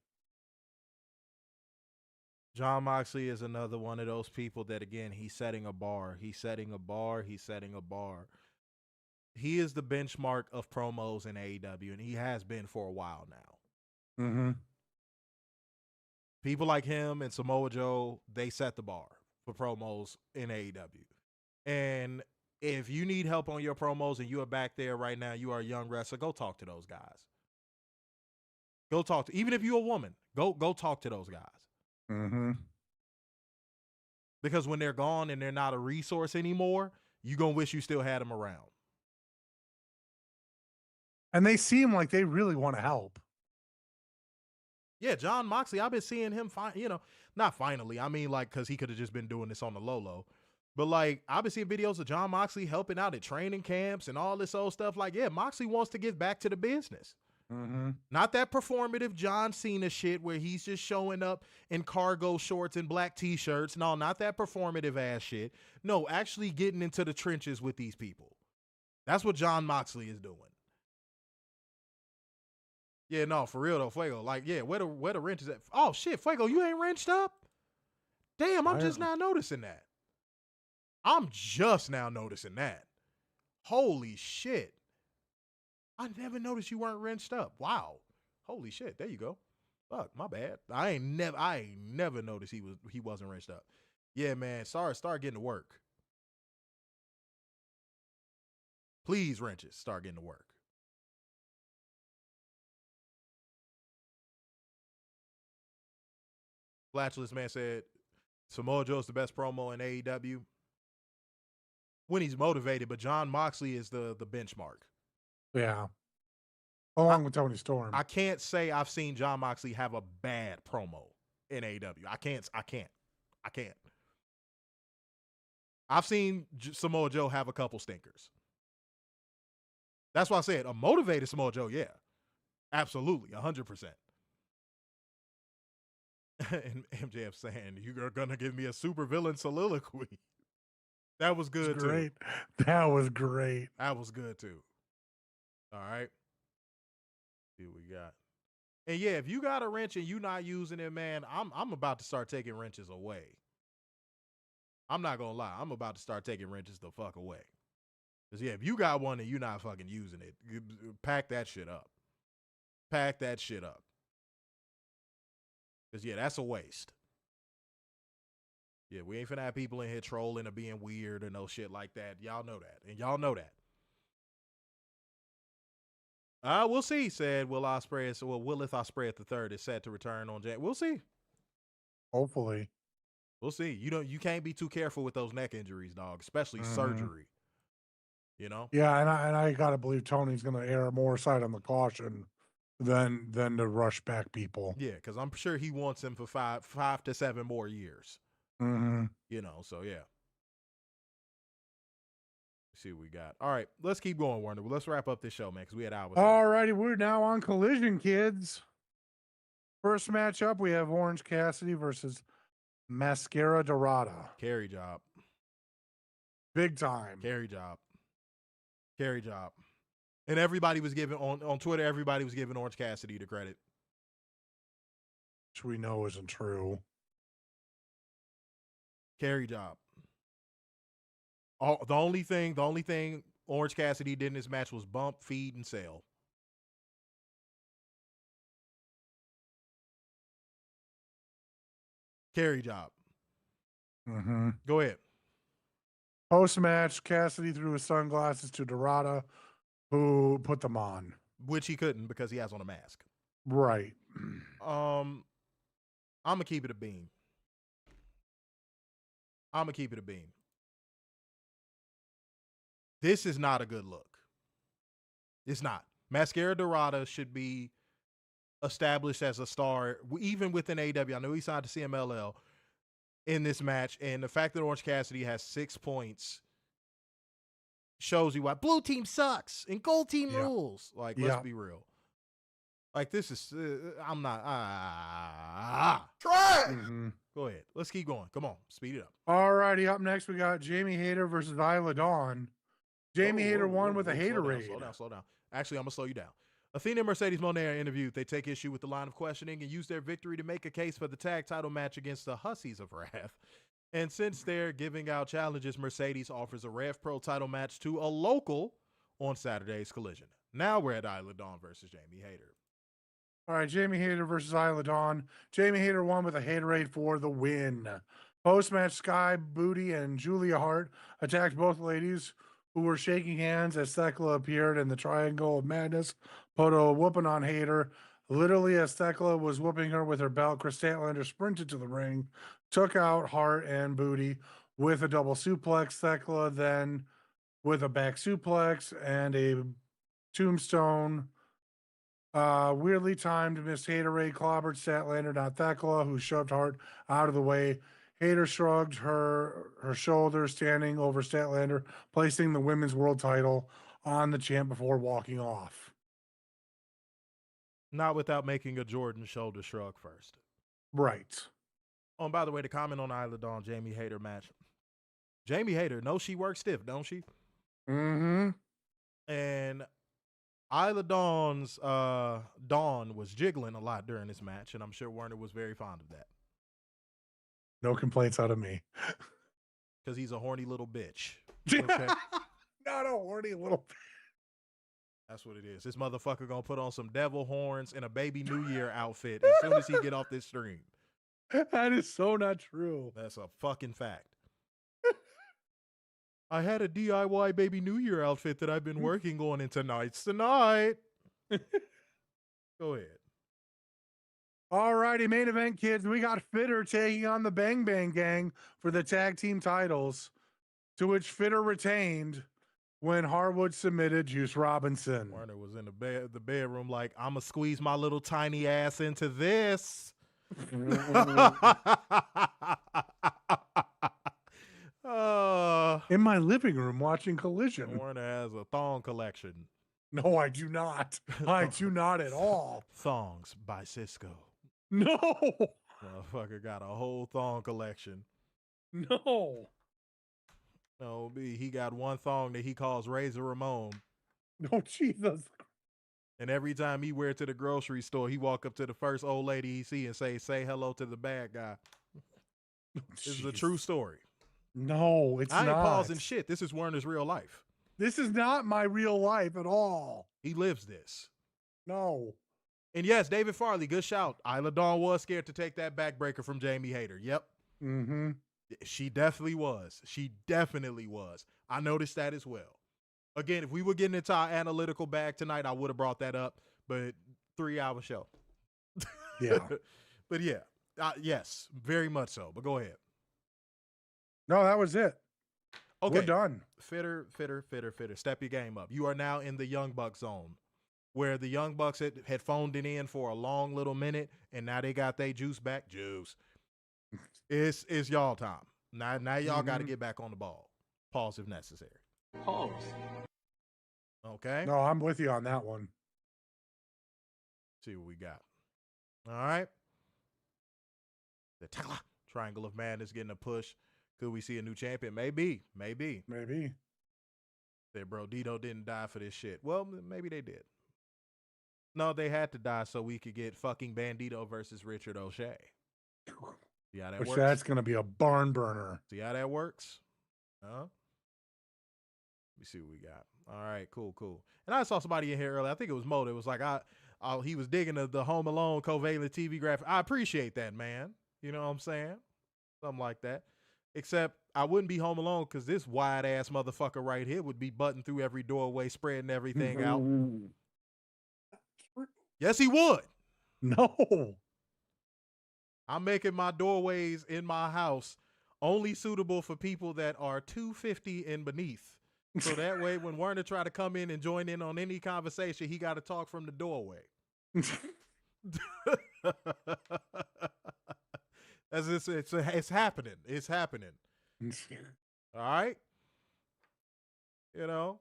Jon Moxley is another one of those people that, again, he's setting a bar. He's setting a bar. He's setting a bar. He is the benchmark of promos in AEW, and he has been for a while now. People like him and Samoa Joe, they set the bar for promos in AEW. And if you need help on your promos and you are back there right now, you are a young wrestler, go talk to those guys. Go talk to, even if you're a woman, go talk to those guys. Mm-hmm. Because when they're gone and they're not a resource anymore, you're going to wish you still had them around. And they seem like they really want to help. Yeah, Jon Moxley, I've been seeing him, not finally. I mean, like, because he could have just been doing this on the low. But, like, I've been seeing videos of Jon Moxley helping out at training camps and all this old stuff. Like, yeah, Moxley wants to get back to the business. Mm-hmm. Not that performative John Cena shit where he's just showing up in cargo shorts and black T-shirts. No, not that performative ass shit. No, actually getting into the trenches with these people. That's what Jon Moxley is doing. Yeah, no, for real though, Fuego. Like, yeah, where the wrench is at? Oh shit, Fuego, you ain't wrenched up? Damn, I'm just now noticing that. I'm just now noticing that. Holy shit. I never noticed you weren't wrenched up. Wow. Holy shit. There you go. Fuck, my bad. I ain't never noticed he wasn't wrenched up. Yeah, man. Sorry, start getting to work. Please, wrenches, start getting to work. Flatulous man said Samoa Joe is the best promo in AEW when he's motivated, but Jon Moxley is the benchmark. Yeah. Along with Toni Storm. I can't say I've seen Jon Moxley have a bad promo in AEW. I can't. I've seen Samoa Joe have a couple stinkers. That's why I said a motivated Samoa Joe, yeah. Absolutely, 100%. And MJF saying, you're going to give me a supervillain soliloquy. That was good, too. Great. That was great. That was good, too. All right. See what we got. And, yeah, if you got a wrench and you're not using it, man, I'm about to start taking wrenches away. I'm not going to lie. I'm about to start taking wrenches the fuck away. Because, yeah, if you got one and you're not fucking using it, pack that shit up. Pack that shit up. Because, yeah, that's a waste. Yeah, we ain't finna have people in here trolling or being weird or no shit like that. Y'all know that. And y'all know that. We'll see, said Willith Ospreay the third is set to return on We'll see. Hopefully. We'll see. You can't be too careful with those neck injuries, dog, especially surgery. You know? Yeah, and I gotta believe Tony's gonna err more side on the caution than to rush back people. Yeah, because I'm sure he wants him for five to 7 more years. Mm-hmm. You know, so yeah. Let's see what we got. All right, let's keep going, Warner. Let's wrap up this show, man, because we had hours. All righty, we're now on Collision, kids. First matchup, we have Orange Cassidy versus Mascara Dorada. Carry job. Big time. Carry job. And everybody was giving, on Twitter, everybody was giving Orange Cassidy the credit. Which we know isn't true. Carry job. The only thing Orange Cassidy did in this match was bump, feed, and sell. Carry job. Mm-hmm. Go ahead. Post-match, Cassidy threw his sunglasses to Dorada, who put them on. Which he couldn't because he has on a mask. Right. I'm going to keep it a beam. This is not a good look. It's not. Mascara Dorada should be established as a star, even within AEW. I know he signed to CMLL in this match, and the fact that Orange Cassidy has 6 points shows you why blue team sucks and gold team rules. Like, let's be real. Like, this is, I'm not, Try. Mm-hmm. Go ahead. Let's keep going. Come on. Speed it up. All righty. Up next, we got Jamie Hayter versus Isla Dawn. Jamie Hayter won with a haterade. Slow down. Actually, I'm going to slow you down. Athena and Mercedes Moné are interviewed. They take issue with the line of questioning and use their victory to make a case for the tag title match against the Hussies of Wrath. And since they're giving out challenges, Mercedes offers a Rev Pro title match to a local on Saturday's Collision. Now we're at Isla Dawn versus Jamie Hayter. All right, Jamie Hayter versus Isla Dawn. Jamie Hayter won with a haterade for the win. Post-match, Sky, Booty, and Julia Hart attacked both ladies who were shaking hands as Thekla appeared, and the Triangle of Madness put a whooping on Hayter. Literally, as Thekla was whooping her with her belt, Chris Statlander sprinted to the ring, took out Hart and Booty with a double suplex. Thekla then with a back suplex and a tombstone. Weirdly timed Miss Haterade clobbered Statlander, not Thekla, who shoved Hart out of the way. Hater shrugged her shoulder, standing over Statlander, placing the women's world title on the champ before walking off. Not without making a Jordan shoulder shrug first. Right. Oh, and by the way, to comment on the Isla Dawn Jamie Hayter match. Jamie Hayter knows she works stiff, don't she? Mm-hmm. And Isla Dawn's Dawn was jiggling a lot during this match, and I'm sure Werner was very fond of that. No complaints out of me. Because he's a horny little bitch. Okay? Not a horny little bitch. That's what it is. This motherfucker gonna put on some devil horns and a baby New Year outfit as soon as he get off this stream. That is so not true. That's a fucking fact. I had a DIY baby New Year outfit that I've been working on, and tonight's the night. Go ahead. All righty, main event, kids. We got Fitter taking on the Bang Bang Gang for the tag team titles, to which Fitter retained when Harwood submitted Juice Robinson. Werner was in the bedroom like, I'm going to squeeze my little tiny ass into this. In my living room watching Collision. Werner has a thong collection. No, I do not. I do not at all. Thongs by Cisco. No. Motherfucker got a whole thong collection. No. No, he got one thong that he calls Razor Ramon. No, Jesus. And every time he wear it to the grocery store, he walk up to the first old lady he see and say hello to the bad guy. This is a true story. No, it's not. I ain't pausing shit. This is Werner's real life. This is not my real life at all. He lives this. No. And yes, David Farley, good shout. Isla Dawn was scared to take that backbreaker from Jamie Hayter. Yep. Mm-hmm. She definitely was. She definitely was. I noticed that as well. Again, if we were getting into our analytical bag tonight, I would have brought that up, but 3-hour show. Yeah. But yeah, yes, very much so. But go ahead. No, that was it. Okay. We're done. Fitter. Step your game up. You are now in the Young Bucks zone, where the Young Bucks had phoned it in for a long little minute, and now they got their juice back. Juice. It's y'all time. Now y'all got to get back on the ball. Pause if necessary. Pause. Okay. No, I'm with you on that one. See what we got. All right. The Triangle of Madness getting a push. Could we see a new champion? Maybe. Said, bro, Dito didn't die for this shit. Well, maybe they did. No, they had to die so we could get fucking Bandito versus Richard O'Shea. See how that works? That's going to be a barn burner. See how that works? Huh? Let me see what we got. All right, cool. And I saw somebody in here earlier. I think it was Mo. It was like, he was digging the Home Alone Covalent TV graphic. I appreciate that, man. You know what I'm saying? Something like that. Except I wouldn't be home alone because this wide ass motherfucker right here would be butting through every doorway, spreading everything out. Yes, he would. No. I'm making my doorways in my house only suitable for people that are 250 and beneath. So that way, when Werner try to come in and join in on any conversation, he got to talk from the doorway. It's happening. It's happening. All right. You know,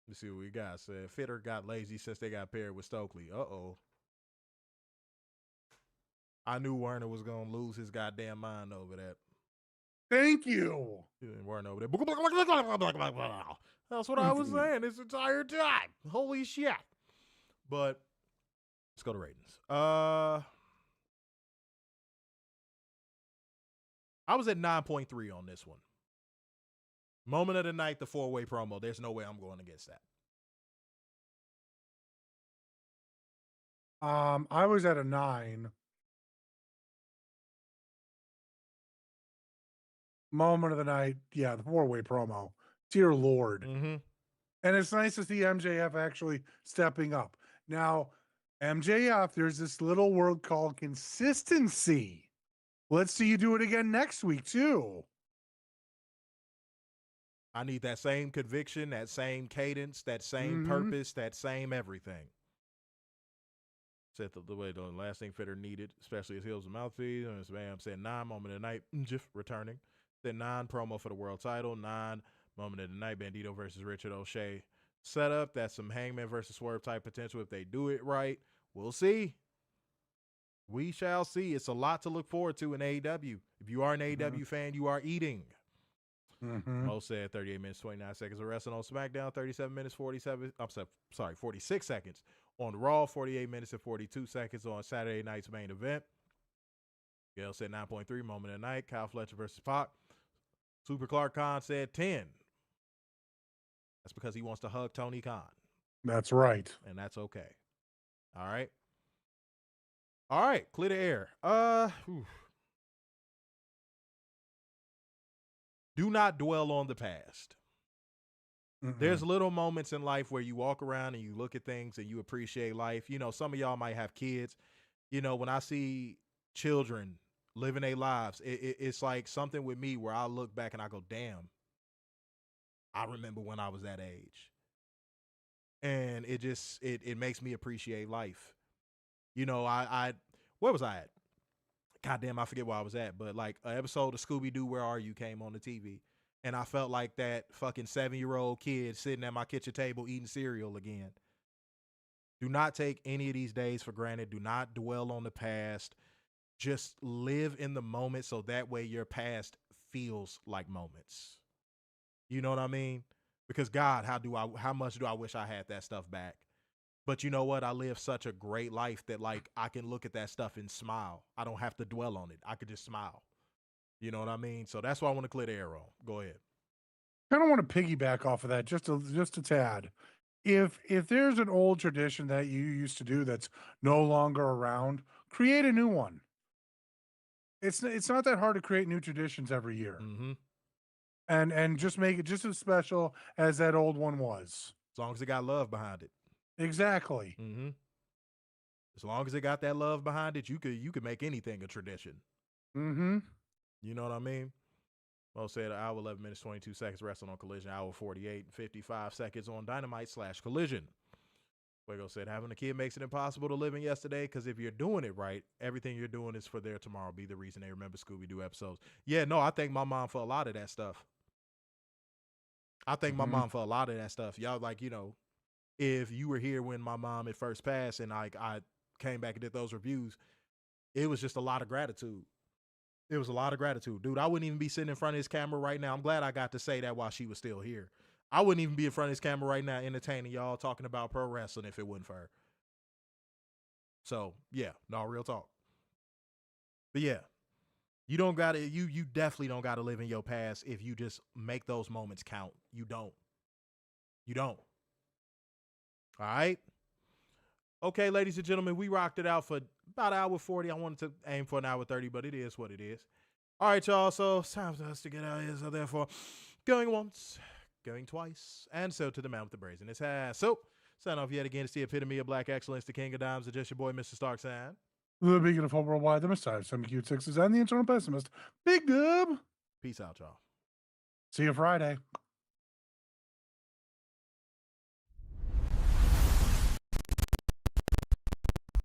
let's see what we got. Said Fitter got lazy since they got paired with Stokely. Uh-oh. I knew Werner was going to lose his goddamn mind over that. Thank you. He didn't Werner over there. That's what I was saying this entire time. Holy shit. But let's go to ratings. I was at 9.3 on this one. Moment of the night, the 4-way promo. There's no way I'm going against that. I was at a 9. Moment of the night, yeah, the 4-way promo. Dear Lord. Mm-hmm. And it's nice to see MJF actually stepping up. Now, MJF, there's this little word called consistency. Let's see you do it again next week, too. I need that same conviction, that same cadence, that same purpose, that same everything. Said the way the last thing Fitter needed, especially his heels and mouthpiece. And Bam said 9 moment of the night, Jiff returning. Said 9 promo for the world title, 9 moment of the night, Bandito versus Richard O'Shea setup. That's some Hangman versus Swerve type potential if they do it right. We'll see. We shall see. It's a lot to look forward to in AEW. If you are an AEW fan, you are eating. Mo said 38 minutes, 29 seconds of wrestling on SmackDown, 37 minutes, 46 seconds on Raw, 48 minutes and 42 seconds on Saturday night's main event. Gail said 9.3 moment of the night, Kyle Fletcher versus Pac. Super Clark Khan said 10. That's because he wants to hug Tony Khan. That's right. And that's okay. All right. All right, clear the air. Do not dwell on the past. There's little moments in life where you walk around and you look at things and you appreciate life. You know, some of y'all might have kids. You know, when I see children living their lives, it's like something with me where I look back and I go, damn, I remember when I was that age. And it just, it makes me appreciate life. You know, where was I at? Goddamn, I forget where I was at. But like an episode of Scooby-Doo, Where Are You? Came on the TV. And I felt like that fucking 7-year-old kid sitting at my kitchen table eating cereal again. Do not take any of these days for granted. Do not dwell on the past. Just live in the moment so that way your past feels like moments. You know what I mean? Because God, how much do I wish I had that stuff back? But you know what? I live such a great life that like I can look at that stuff and smile. I don't have to dwell on it. I could just smile. You know what I mean? So that's why I want to clear the air on. Go ahead. I kind of want to piggyback off of that just a tad. If there's an old tradition that you used to do that's no longer around, create a new one. It's not that hard to create new traditions every year. And just make it just as special as that old one was. As long as it got love behind it. Exactly. As long as it got that love behind it, you could make anything a tradition. You know what I mean? Mo said an hour, 11 minutes, 22 seconds wrestling on Collision, hour 48, 55 seconds on Dynamite / Collision. Fuego said having a kid makes it impossible to live in yesterday because if you're doing it right, everything you're doing is for their tomorrow. Be the reason they remember Scooby-Doo episodes. Yeah, no, I thank my mom for a lot of that stuff. I thank my mom for a lot of that stuff. Y'all, like, you know, if you were here when my mom had first passed and I came back and did those reviews, it was just a lot of gratitude. It was a lot of gratitude. Dude, I wouldn't even be sitting in front of this camera right now. I'm glad I got to say that while she was still here. I wouldn't even be in front of this camera right now entertaining y'all talking about pro wrestling if it wasn't for her. So, yeah, no, real talk. But yeah, you definitely don't got to live in your past if you just make those moments count. You don't. All right? Okay, ladies and gentlemen, we rocked it out for about an hour 40. I wanted to aim for an hour 30, but it is what it is. All right, y'all. So it's time for us to get out of here. So therefore, going once, going twice, and so to the man with the brazen his ass. So sign off yet again. It's the epitome of black excellence, the king of dimes, and just your boy, Mr. Starks. And the beacon of hope worldwide, the Messiah, some cute sixes, and the internal pessimist, Big Dub. Peace out, y'all. See you Friday.